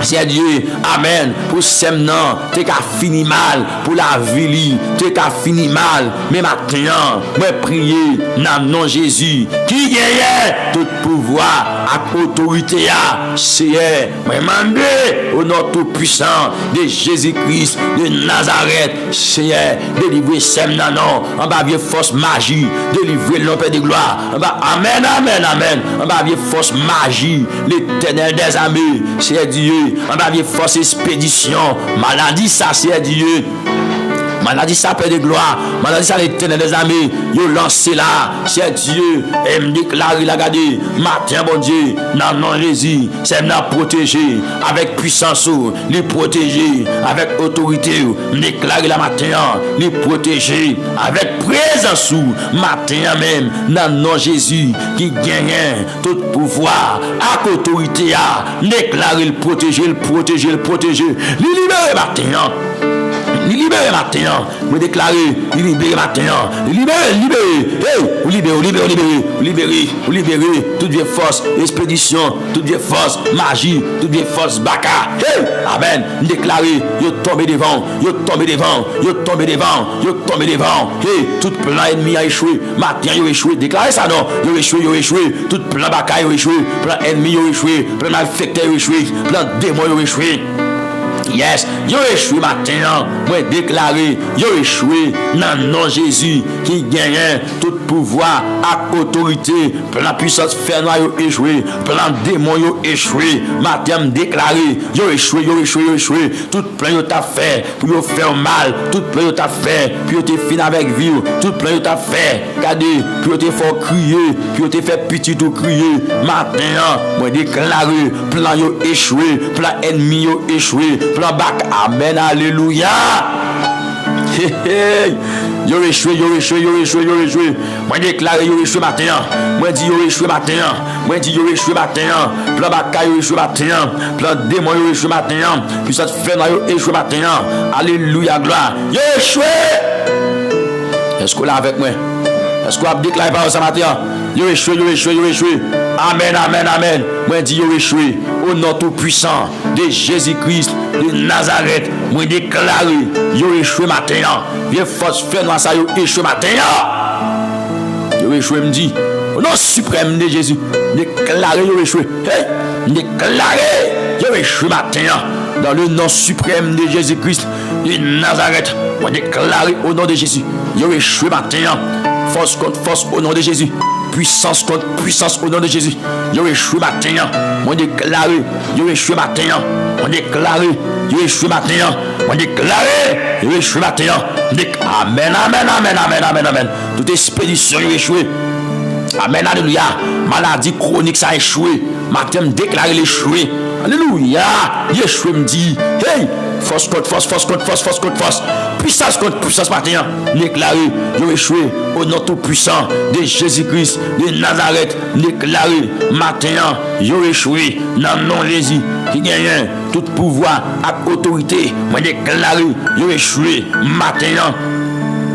C'est Dieu, amen. Pour semnan, t'es qu'à fini mal. Pour la vie, t'es qu'à fini mal. Mais maintenant, moi prier dans le nom de Jésus, qui gagne tout pouvoir, à autorité, c'est moi demander au nom tout puissant de Jésus-Christ de Nazareth, c'est délivrer semnan, non, en bas vieux force magie, délivrer le Père de gloire, en bas, amen, amen, amen, en bas vieux force magie, l'Éternel des armées, c'est Dieu. On va vivre force expédition. Maladie, ça, c'est Dieu. Maladie, ça, Père de gloire. Maladie, ça, l'Éternel des armées. Yo lancé là. C'est Dieu. Et me déclare, il a gardé. Matin, bon Dieu. Non, non, Jésus. C'est me protéger. Avec puissance, les protéger. Avec autorité. Me déclare la matin. Les protéger. Avec présence, matin même. Non, non, Jésus. Qui gagne tout pouvoir. Avec autorité. Déclarer, le protéger, le protéger, le protéger. Le libérer matin. Il libère maintenant. Vous déclarez, il libère maintenant. Il libère, libéré. Hey, vous libérez, vous libérez, vous libérez, vous libérez, vous libérez. Toute vieille force, expédition, toute vieille force, magie, toute vieille force, baka. Hey, amen. Déclarez, vous tombez devant, vous tombez devant, vous tombez devant, vous tombez devant. Hey, tout plan ennemi a échoué. Matin, il a échoué. Déclarez ça, non. Il a échoué, il a échoué. Tout plan baka a échoué. Plan ennemi a échoué. Plan malfecteur a échoué. Plan démon a échoué. Yes, yo échoué matin, moi déclaré, yo échoué dans le nom de Jésus qui gagne tout pouvoir à autorité, plein puissance fernoire yo échoué, plein démon yo échoué, matin déclaré, yo échoué, yo échoué, yo échoué, tout plein yo t'a fait pour yo faire mal, tout plein yo t'a fait puis yo te fin avec vie, tout plein yo t'a fait, regardez, puis yo te fait crier, puis yo te fait petit tout crier, matin, moi déclaré, plein yo échoué, plein ennemi yo échoué, plan bac, amen, alléluia. Hey, hey. Yo échoué, yo échoué, yo échoué, yo échoué. Moi déclare yo échoué matin. Moi dit yo échoué matin. Moi dit yo échoué matin. Plan bac yo échoué matin. Plan démon yo échoué matin. Puis ça fait yo échoué matin. Alléluia, gloire. Yo échoué. Est-ce que là avec moi? Est-ce qu'on a déclaré par ce matin? Yo échoué, yo échoué, yo échoué. Amen, amen, amen. Moi dis yo échoué. Au nom tout puissant de Jésus-Christ de Nazareth. Moi déclaré yo échoué matin. Viens force faire ça yo échoué matin. Yo échoué me dit. Au nom suprême de Jésus. Déclaré yo échoué. Hey, déclaré yo échoué matin. Dans le nom suprême de Jésus-Christ de Nazareth. Moi déclaré au nom de Jésus. Yo échoué matin. Force contre force au nom de Jésus. puissance contre puissance au nom de Jésus. Yo échoué matin. On déclare, yo échoué matin. On déclare, yo échoué matin. On déclare, yo échoué matin. Amen, amen, amen, amen, amen, amen. Toute expédition yo échoué. Amen, alléluia. Maladie chronique ça a échoué. Matin déclare l'échoué. Alléluia. Yeshua me dit, hey, force contre force, force contre force, force contre force. Puissance contre puissance matin. Déclaré, yo échoué au nom tout puissant de Jésus-Christ de Nazareth. Déclaré, matin, yo échoué dans le nom de Jésus qui gagne tout pouvoir et autorité. Moi déclaré, yo échoué matin.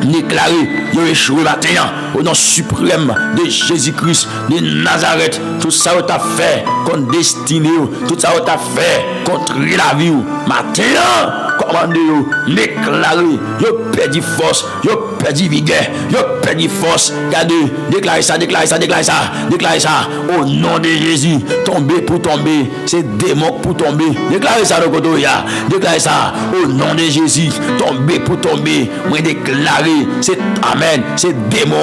Déclaré, yo échoué matin au nom suprême de Jésus-Christ de Nazareth. Tout ça vous t'a fait contre destiné, tout ça vous t'a fait contre la vie. Matin, commandez, déclaré, yo perdu force, yo perdu vigueur, yo perdu force. Regardez, déclarez ça, déclarez ça, déclarez ça, déclarez ça. Au nom de Jésus, tomber pour tomber, c'est démon pour tomber. Déclarez ça, déclarez ça. Au nom de Jésus, tomber pour tomber. Moi déclaré, c'est amen, c'est démon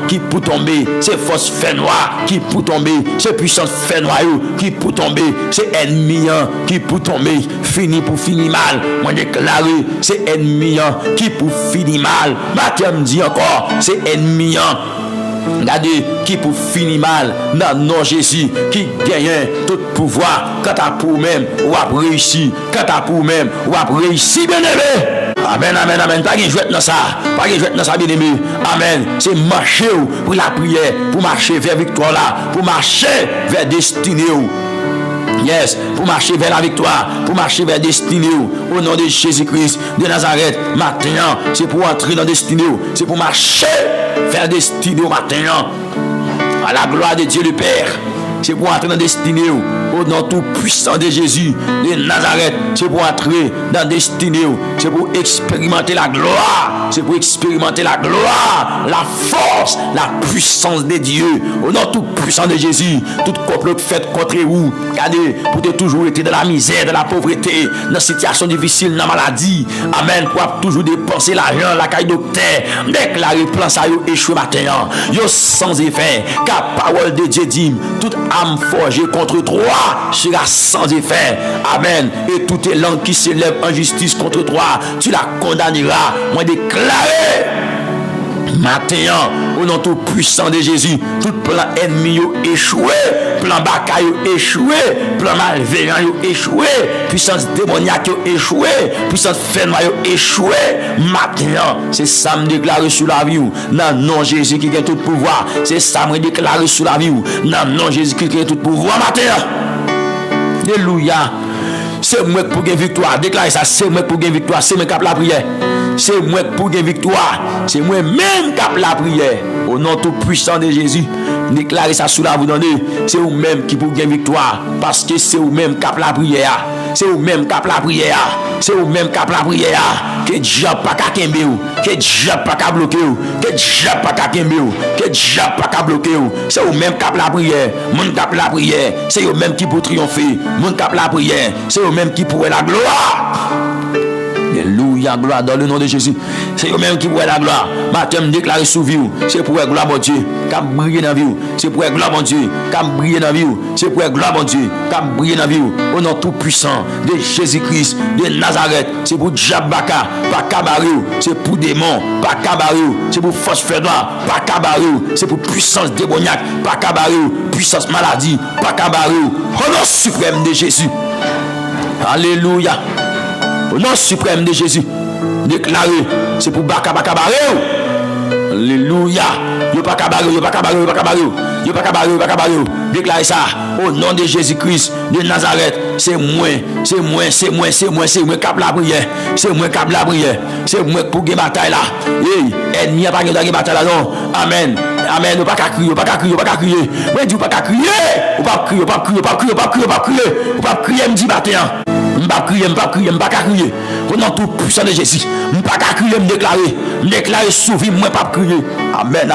qui pour tomber, c'est force fait noir qui pour tomber, c'est puissance fait noir qui pour tomber, c'est ennemi qui pour tomber, fini pour finir mal. Moi déclaré, c'est ennemi qui pour finir mal. Baptême dit encore, c'est ennemi regardez qui pour finir mal dans non Jésus qui gagne tout pouvoir. Quand t'as pour même ou à réussir, quand t'as pour même ou à réussir, bien aimé. Amen, amen, amen. Pas de jouet dans ça. Pas de jouet dans ça, bien aimé. Amen. C'est marcher pour la prière, pour marcher vers victoire là, pour marcher vers destinée. Yes, pour marcher vers la victoire, pour marcher vers destinée. Au nom de Jésus-Christ de Nazareth, maintenant, c'est pour entrer dans destinée. C'est pour marcher vers destinée maintenant. À la gloire de Dieu le Père. C'est pour entrer dans destinée. Au nom tout puissant de Jésus de Nazareth, c'est pour entrer dans destinée. C'est pour expérimenter la gloire. C'est pour expérimenter la gloire, la force, la puissance de Dieu. Au nom tout puissant de Jésus, tout complot fait contre vous. Regardez, pour te toujours été dans la misère, dans la pauvreté, dans la situation difficile, dans la maladie. Amen. Pour toujours dépenser l'argent, la caille docteur. Déclarer plan ça yo échoué matin. Yo sans effet. Car parole de Dieu dit, toute âme forgée contre toi sera sans effet. Amen. Et toutes les langues qui s'élèvent en justice contre toi, tu la condamneras. Moi déclaré matin, au nom tout puissant de Jésus, tout plan ennemi échoué, plan bakaille échoué, plan malveillant échoué, puissance démoniaque échoué, puissance ferme échoué. Matin, c'est ça me déclaré sur la vie. Non, non, Jésus qui a tout pouvoir. C'est ça me déclaré sur la vie. Non, non, Jésus qui a tout pouvoir. Matin. Alléluia. C'est moi pour gagner victoire. Déclarez ça, c'est moi pour gagner victoire. C'est moi qui la prière. C'est moi pour gagner victoire. C'est moi même qui la prière. Au nom tout puissant de Jésus. Déclarez ça sous la vous donnez. C'est vous même qui pour gagner victoire. Parce que c'est vous même qui la prière. C'est vous même qui la prière. C'est vous même qui la prière. Que diable pas qu'à kembe ou. Que diable pas qu'à bloquer ou. Que diable pas qu'à kembe ou. Que diable pas qu'à bloquer ou. C'est vous même qui la prière. Mon qui la prière. C'est vous même qui pour triompher. Mon qui la prière. C'est vous même qui pour la gloire. Alléluia, gloire dans le nom de Jésus. C'est eux-mêmes qui pourraient la gloire. Matin, me déclarer sous vie. C'est pour la gloire de Dieu. Qui brille dans la vie. C'est pour la gloire de Dieu. Qui brille dans la vie. C'est pour la gloire de Dieu. Qui brille dans la vie. Au nom tout puissant de Jésus-Christ de Nazareth. C'est pour Djabaka, pas Kabarou. C'est pour démon, pas Kabarou. C'est pour force fer noir, pas Kabarou. C'est pour puissance démoniaque, pas Kabarou. Puissance maladie, pas Kabarou. Au nom suprême de Jésus. Alléluia. Au nom suprême de Jésus, déclaré, c'est pour Baka. Alléluia. Yo pas Kabarou. Déclarez ça au nom de Jésus-Christ de Nazareth. C'est moi qui la prière. C'est moi qui la prière. C'est moi pour gagner bataille là. Ennemi a pas gagner bataille là non. Amen. Amen. Pas qu'à crier. Moi dis pas qu'à crier. Ou pas crier me dit matin. M'pas crier. Au nom tout puissant de Jésus. M'pas crier, me déclarer sous vie, moi pas crier. Amen.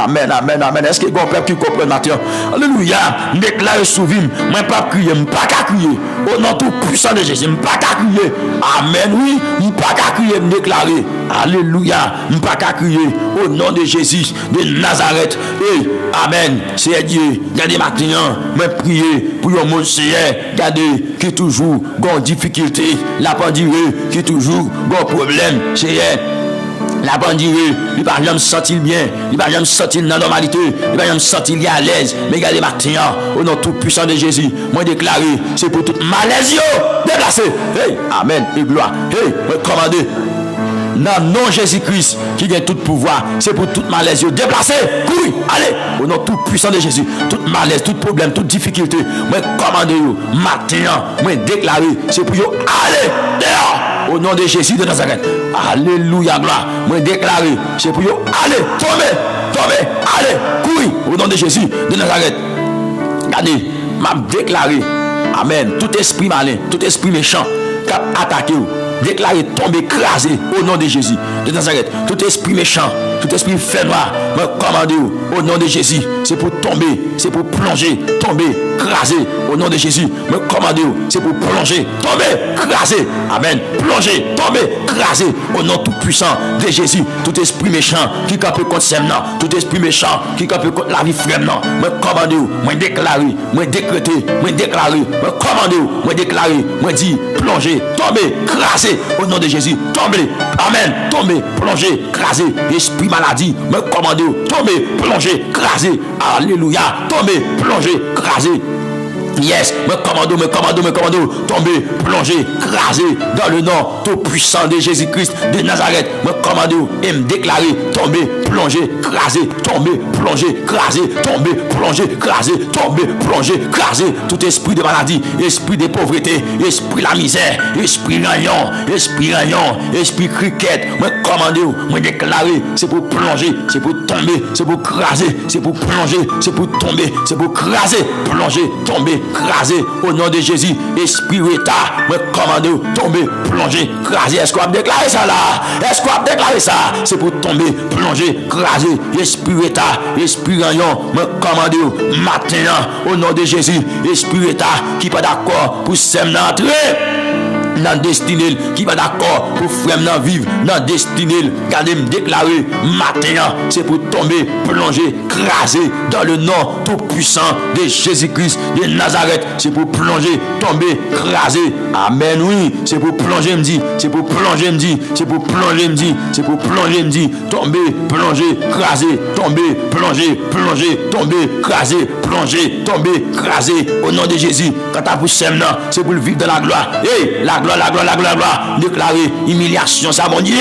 Est-ce que bon peuple qui comprend maintenant? Alléluia. Me déclarer sous vie, m'pas crier. Au nom tout puissant de Jésus, m'pas crier. Amen, oui. pas qu'à crier, me déclarer. Alléluia. Pas qu'à crier au nom de Jésus de Nazareth. Et amen. C'est Dieu. Regardez maintenant, me prier pour le monde Seigneur. Regardez qui toujours gon difficulté, la pandémie qui toujours gon problème, Seigneur. La bandire, il va jamais se sentir bien, il va jamais se sentir dans la normalité, il va jamais se sentir à l'aise. Mais regardez maintenant, au nom tout puissant de Jésus, moi déclaré, c'est pour toute malaise, déplacé. Hey, amen et gloire. Hey, moi commandé. Dans nom Jésus-Christ qui gagne tout pouvoir, c'est pour toute malaise déplacé. Oui, allez, au nom tout puissant de Jésus, toute malaise, tout problème, toute difficulté, moi commandé maintenant, moi déclaré, c'est pour aller dehors. Au nom de Jésus de Nazareth. Alléluia, gloire. Moi déclaré, c'est pour aller, tomber, allez, courir. Au nom de Jésus de Nazareth. Regardez, m'a déclaré, amen, tout esprit malin, tout esprit méchant qui a attaqué vous. Déclaré, tomber, écrasé au nom de Jésus de Nazareth. Tout esprit méchant, tout esprit fait noir, me commandez au nom de Jésus. C'est pour tomber, c'est pour plonger, tomber, écraser au nom de Jésus. Me commandez, c'est pour plonger, tomber, écraser. Amen. Plonger, tomber, écraser au nom tout puissant de Jésus. Tout esprit méchant qui campe contre Semnan, tout esprit méchant qui campe contre la vie frère, me commandez, me déclarer, me décréter, me déclarer, me commandez, me déclarer, me dit, plonger, tomber, écraser. Au nom de Jésus, tombez, amen, tombez, plongez, crasez, esprit maladie, me commandez, tombez, plongez, crasez, alléluia, tombez, plongez, crasez. Yes, me commando, tombez, plongez, crasez dans le nom tout puissant de Jésus-Christ de Nazareth. Me commando et me déclarer, tombez, plongez, crasez, tombez, plongez, crasez, tombez, plongez, crasez, tombez, plongez, crasez. Tout esprit de maladie, esprit de pauvreté, esprit de la misère, esprit rayon, esprit cricket, me commando, me déclarer, c'est pour plonger, c'est pour tomber, c'est pour craser, c'est pour plonger, c'est pour tomber, c'est pour craser, plonger, tomber, craser au nom de Jésus. Esprit retard, me commande, tomber, plonger, craser. Est-ce qu'on a déclaré ça là? Est-ce qu'on a déclaré ça? C'est pour tomber, plonger, craser. Esprit retard, esprit rayon, me commande maintenant au nom de Jésus. Esprit retard qui pas d'accord pour s'aimer entrer dans destinée, qui va d'accord pour frère vivre dans destinée, regardez me déclarer maintenant, c'est pour tomber, plonger, craser dans le nom tout puissant de Jésus-Christ de Nazareth. C'est pour plonger, tomber, craser. Amen, oui, c'est pour plonger, me dit, c'est pour plonger, me dit, c'est pour plonger, me dit, c'est pour plonger, me dit, tomber, plonger, craser, tomber, plonger, tomber, craser, plonger, tomber, craser au nom de Jésus. Quand tu as pour maintenant, c'est pour le vivre dans la gloire. Et la gloire, déclarer humiliation, ça, mon Dieu.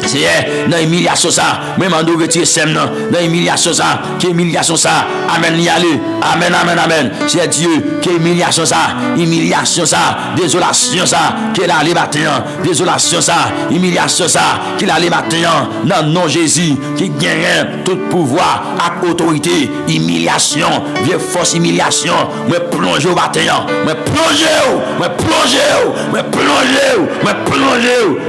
C'est dans l'humiliation ça, même en nous retirer sem dans l'humiliation ça, qui humiliation ça, amen y aller, amen, c'est Dieu qui humiliation ça, désolation ça, qui est là les bâtiment, désolation ça, humiliation ça, qui est là les bâtiment, dans le nom Jésus, qui gagne tout pouvoir, avec autorité, humiliation, vieux force humiliation, me plonger au bâtiment, me plonger,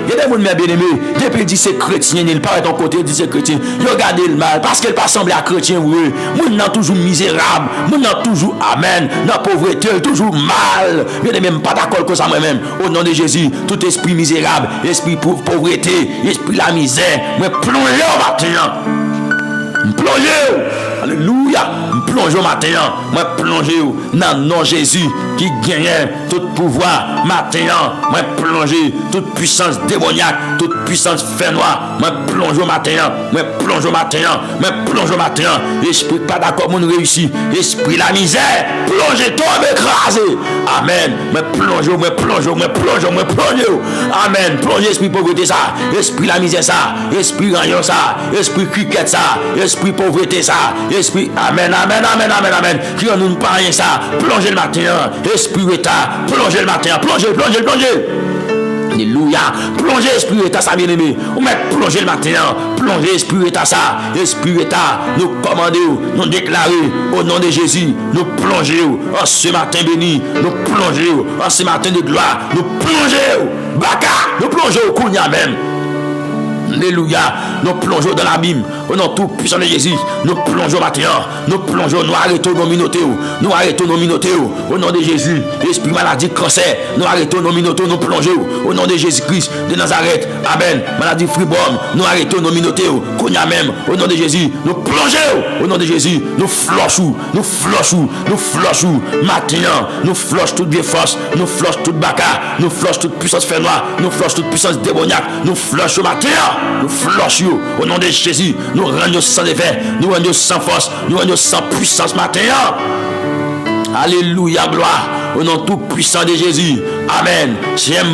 il y a des gens bien aimés, depuis dit c'est chrétien, il paraît ton côté, dit c'est chrétien. Regardez le mal, parce qu'elle pas semblé à chrétien, oui. Moun nan toujours misérable, moun nan toujours amen, dans pauvreté, toujours mal. Je n'ai même pas d'accord que ça moi-même. Au nom de Jésus, tout esprit misérable, esprit pauvreté, esprit la misère, me plonger au matin. Me plonger. Alléluia. Me plonger au matin. Me plonger dans le nom de Jésus qui gagne tout pouvoir matin. Me plonger toute puissance démoniaque, toute puissance fait noir. Me plonger au matin. Me plonger au matin. Esprit pas d'accord, mon réussi. Esprit la misère, plonger, tomber, écraser. Amen. Me plonger. Amen. Plonger esprit pauvreté ça, esprit la misère ça, esprit rayon ça, esprit cricket ça, esprit pauvreté ça, esprit amen. Qui en nous pas rien ça, plonger le matin, esprit retard, plonger le matin, plonger. Alléluia. Plonger esprit état ça bien aimé. On met plonger le matin, plonger esprit état ça, esprit état, nous commander, nous déclarer au nom de Jésus, nous plonger en ce matin béni, nous plonger en ce matin de gloire, nous plonger baka, nous plonger au kounya même. Alléluia. Nous plongeons dans l'abîme au nom tout puissant de Jésus, nous plongeons maintenant, nous plongeons, nous arrêtons nos minautés, nous arrêtons nos minautés, au nom de Jésus, esprit maladie, cancer, nous arrêtons nos minautés, nous plongeons, au nom de Jésus-Christ de Nazareth, amen, maladie fribome, nous arrêtons nos minautés, qu'on y a même, au nom de Jésus, nous plongeons, au nom de Jésus, nous flochons, nous flochons, nous flochons, maintenant, nous flochons toute vieille force, nous flochons toute baka, nous flochons toute puissance fer noir, nous flochons toute puissance démoniaque, nous flochons maintenant, nous flochons, au nom de Jésus, nous rendons sans effet, nous rendons sans force, nous rendons sans puissance maintenant. Alléluia, gloire au nom tout puissant de Jésus. Amen. J'aime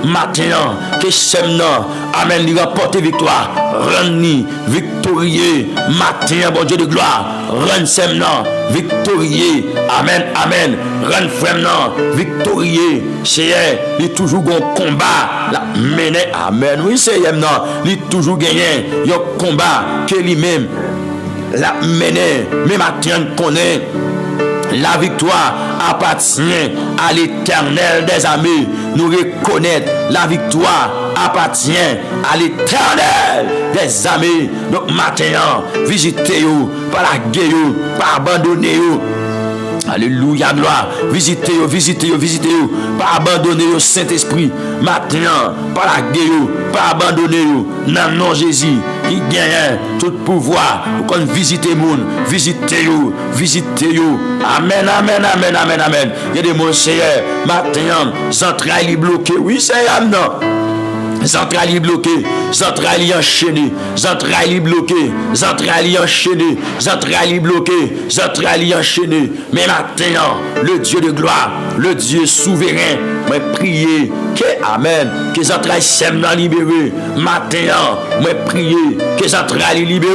maintenant que semna, amen, il rapporte victoire. Rends-ni victorieux matin, bon Dieu de gloire. Rends semna victorieux. Amen, amen. Rends frère victorieux. C'est il toujours un combat la mener. Amen. Oui, c'est yemna. Il toujours gagné un combat que lui-même la mener. Mais matin connaît. La victoire appartient à l'Éternel des armées. Nous reconnaître la victoire appartient à l'Éternel des armées. Donc maintenant, visitez-vous, pas la guerre, pas abandonnez-vous. Alléluia, gloire. Visitez-vous, visitez-vous, visitez-vous. Pas abandonnez-vous, Saint-Esprit. Maintenant, pas la guerre, pas abandonnez-vous. Non, non, Jésus, qui gagne tout pouvoir. Pour qu'on visite les gens, visitez-vous, visitez-vous. Amen, amen, amen, amen, amen. Il y a des mots, Seigneur. Maintenant, centrale bloquée. Oui, c'est maintenant. Centrale bloquée, centrale enchaînée, centrale bloquée, centrale enchaînée, centrale bloquée, centrale enchaînée. Mais maintenant, le Dieu de gloire, le Dieu souverain, moi prier que amen, que centrale sème libérée. Maintenant, moi prier que centrale libérée.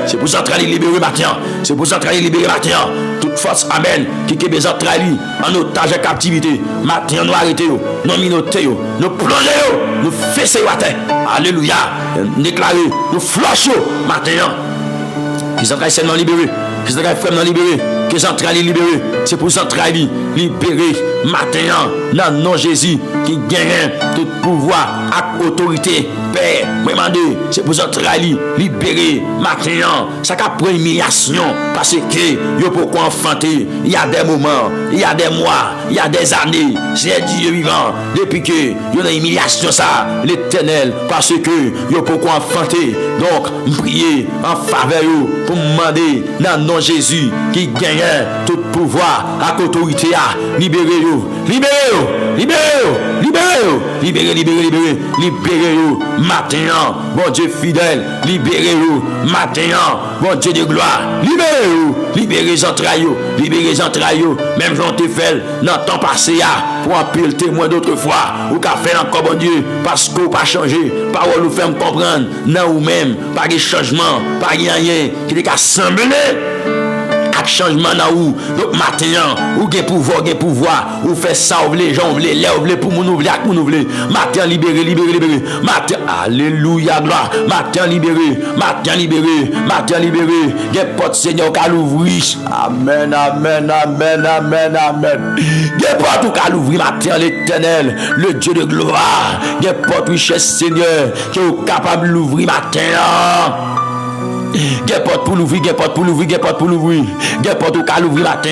C'est pour centrale libérée maintenant. C'est pour centrale libérée maintenant. Toute force, amen, qui est besoin de en otage et captivité. Maintenant, nous arrêtons, nous minotons, nous plongeons, nous faisons à terre. Alléluia. Déclarer, nous flochons maintenant. Qui centrale sème libérée. Qui centrale frère libérée. Que centrale libérée. C'est pour centrale libérée. Maintenant, dans le nom de Jésus, qui gagne tout pouvoir et autorité. Père, c'est pour centrale libérée. Maintenant, ça a pris humiliation. Parce que, pourquoi enfanter, il y a des moments, il y a des mois, il y a des années. C'est Dieu vivant. Depuis que, il y a une humiliation, ça, l'Éternel. Parce que, pourquoi enfanter. Donc, prier en faveur pour demander dans le nom de Jésus, qui gagne tout pouvoir et autorité. Libérez-vous, libérez-vous, libérez-vous, libérez-vous, libérez, libérez, libérez, libérez-vous. Maintenant, bon Dieu fidèle, libérez-vous. Maintenant, bon Dieu de gloire, libérez-vous. Libérez les entrailles, libérez les entrailles. Même Jean te fait dans le temps passé, pour un pile témoin d'autrefois, ou qu'a fait encore bon Dieu, parce qu'on n'a pas changé. Parole nous fait comprendre, non ou même, pas de changement, pas rien, qui est qu'à sembler. Changement dans où donc maintenant ou gain pouvoir ou fait ça ou les gens ou les pour nous ouvrir pour nous ouvrir maintenant libéré maintenant alléluia gloire maintenant libéré gain porte Seigneur qu'à l'ouvrir amen amen amen amen amen gain porte qu'à l'ouvrir maintenant l'Éternel le Dieu de gloire gain porte richesse Seigneur qui est capable de l'ouvrir maintenant. Gè porte pour l'ouvrir, gè porte pour l'ouvrir, gè porte pour l'ouvrir. Gè porte au cas l'ouvrir matin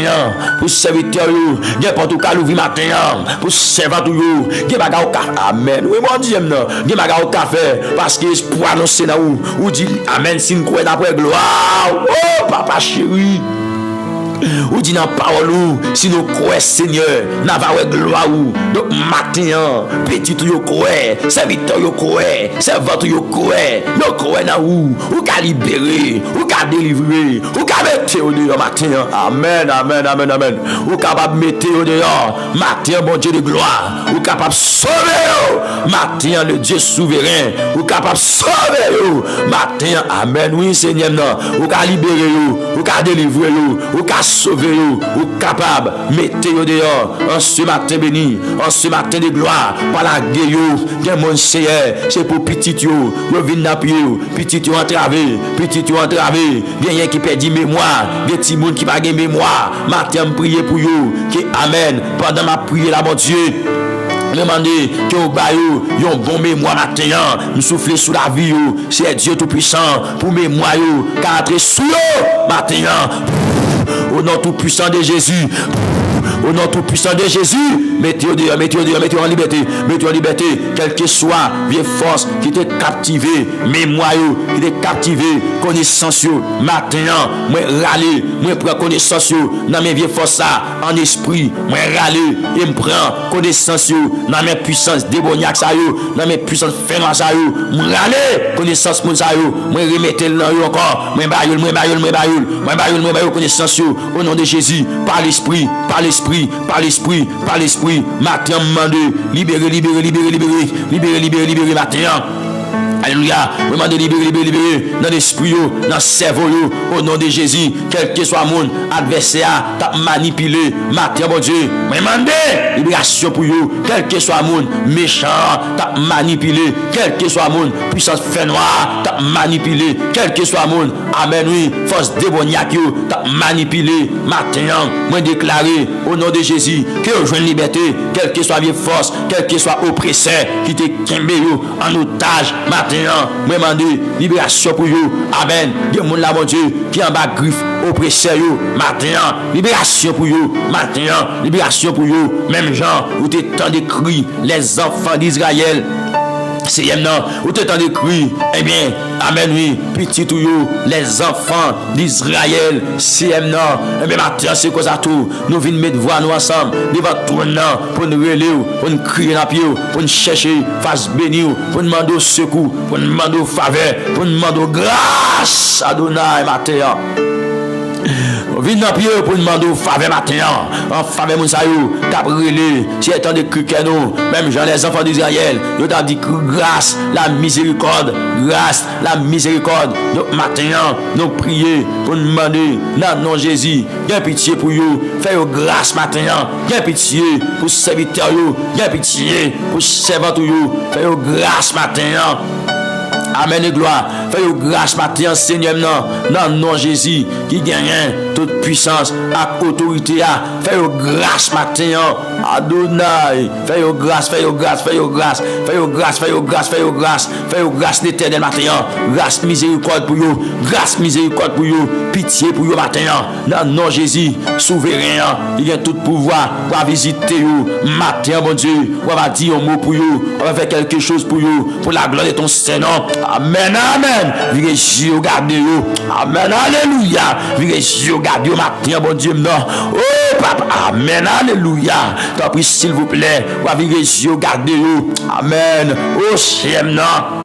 pour serviteur yo. Gè porte au cas l'ouvrir matin pour servant yo. Gè baga au cas. Amen. Oui mon Dieu non. Gè baga au café parce que espoir annoncer na ou dit amen sin quoi d'après gloire. Oh papa chéri. Ou dit dans parole ou si nous croyons Seigneur n'a pas gloire ou donc matin petit yo croyez serviteur yo croyez servant yo croyez na ou ka libérer ou ka délivrer ou ka mettre au dehors matin amen amen amen amen ou capable mettre au dehors matin bon Dieu de gloire ou capable sauver matin le Dieu souverain ou capable sauver matin amen oui Seigneur ou ka libérer ou ka délivrer ou ka sauver ou capable mettez au dehors en ce matin béni en ce matin de gloire par la guerre mon Seigneur c'est pour petit yo vinn dans pied petit yo entravé bien qui perdit mémoire des petits monde qui pas gain mémoire matin prier pour yo que amen pendant ma prière là mon Dieu Demandez que vous bayou yon bon mémoire matin, nous souffler sous la vie, c'est Dieu tout-puissant pour mémoire, car entrer sous matin, au nom tout-puissant de Jésus. Au nom tout-puissant de Jésus, mettez-vous dehors, mettez-vous dehors, mettez-vous en liberté, mettez-vous en liberté, quelle que soit vieille force qui t'est captivé, mémoire qui t'est captivé, connaissance, matin, moi râler, moi prends connaissance dans mes vieilles forces en esprit, moi râler et me prends connaissance dans mes puissances démoniaques, dans mes puissances féroces, moi râler connaissance, moi remettre le encore, moi bayoul, connaissance au nom de Jésus, par l'esprit, par l'esprit, par l'esprit, par l'esprit, matin, libéré, matin. Alléluia. Demandez libérer dans l'esprit, dans le cerveau, au nom de Jésus. Quel que soit mon adversaire, t'as manipulé. Matin, bon Dieu. Demandez libération pour vous. Quel que soit mon méchant, t'as manipulé. Quel que soit mon puissance fait noire, t'as manipulé. Quel que soit mon, amen, oui, force démoniaque, t'as manipulé. Matin, moi déclaré au nom de Jésus que je veux une liberté. Quelle que soit vieille force, quel que soit oppresseur qui te kembe en otage. Matin, moi demande libération pour vous. Amen. Dieu mon là mon Dieu qui en bas griffe oppresseur matin, libération pour vous. Matin, libération pour vous. Même gens où tu tant de cris les enfants d'Israël. C'est maintenant où tu tant de cris, eh bien, amen, oui, petit tout les enfants d'Israël, c'est maintenant, eh bien, matin, c'est quoi ça tout, nous venons mettre voix nous ensemble, devant tout le monde, pour nous relayer, pour nous crier dans pied, pour nous chercher, face béni, pour nous demander secours, pour nous demander faveur, pour nous demander grâce, Adonai, matin. Vin dans pied pour demander faveur matin, en faveur mon sayo, cap relé, si étant de criqueno, même Jean les enfants d'Israël, yo t'a dit grâce, la miséricorde, grâce, la miséricorde. Donc matin, nous prier pour demander dans nom Jésus, bien pitié pour yo, fais grâce matin, bien pitié pour serviteur yo, bien pitié pour servant yo, fais grâce matin. Amen et gloire. Fais grâce matin, Seigneur, dans le nom de Jésus, qui gagne toute puissance et autorité. Fais grâce matin, Adonai. Fais grâce, fais grâce, fais grâce, fais grâce, fais grâce, fais grâce, fais grâce l'éternel matin. Grâce, miséricorde pour vous, grâce, miséricorde pour vous, pitié pour vous matin. Dans le nom de Jésus, souverain, il y a tout pouvoir pour visiter vous matin, mon Dieu. On va dire un mot pour vous, on va faire quelque chose pour vous, pour la gloire de ton Seigneur. Amen, amen. Virez Dieu, gardez vous. Amen, alléluia. Virez Dieu, gardez vous matin, bon Dieu. Non. Oh, papa. Amen, alléluia. T'en prie, s'il vous plaît. Virez Dieu, gardez vous. Amen. Oh, Seigneur.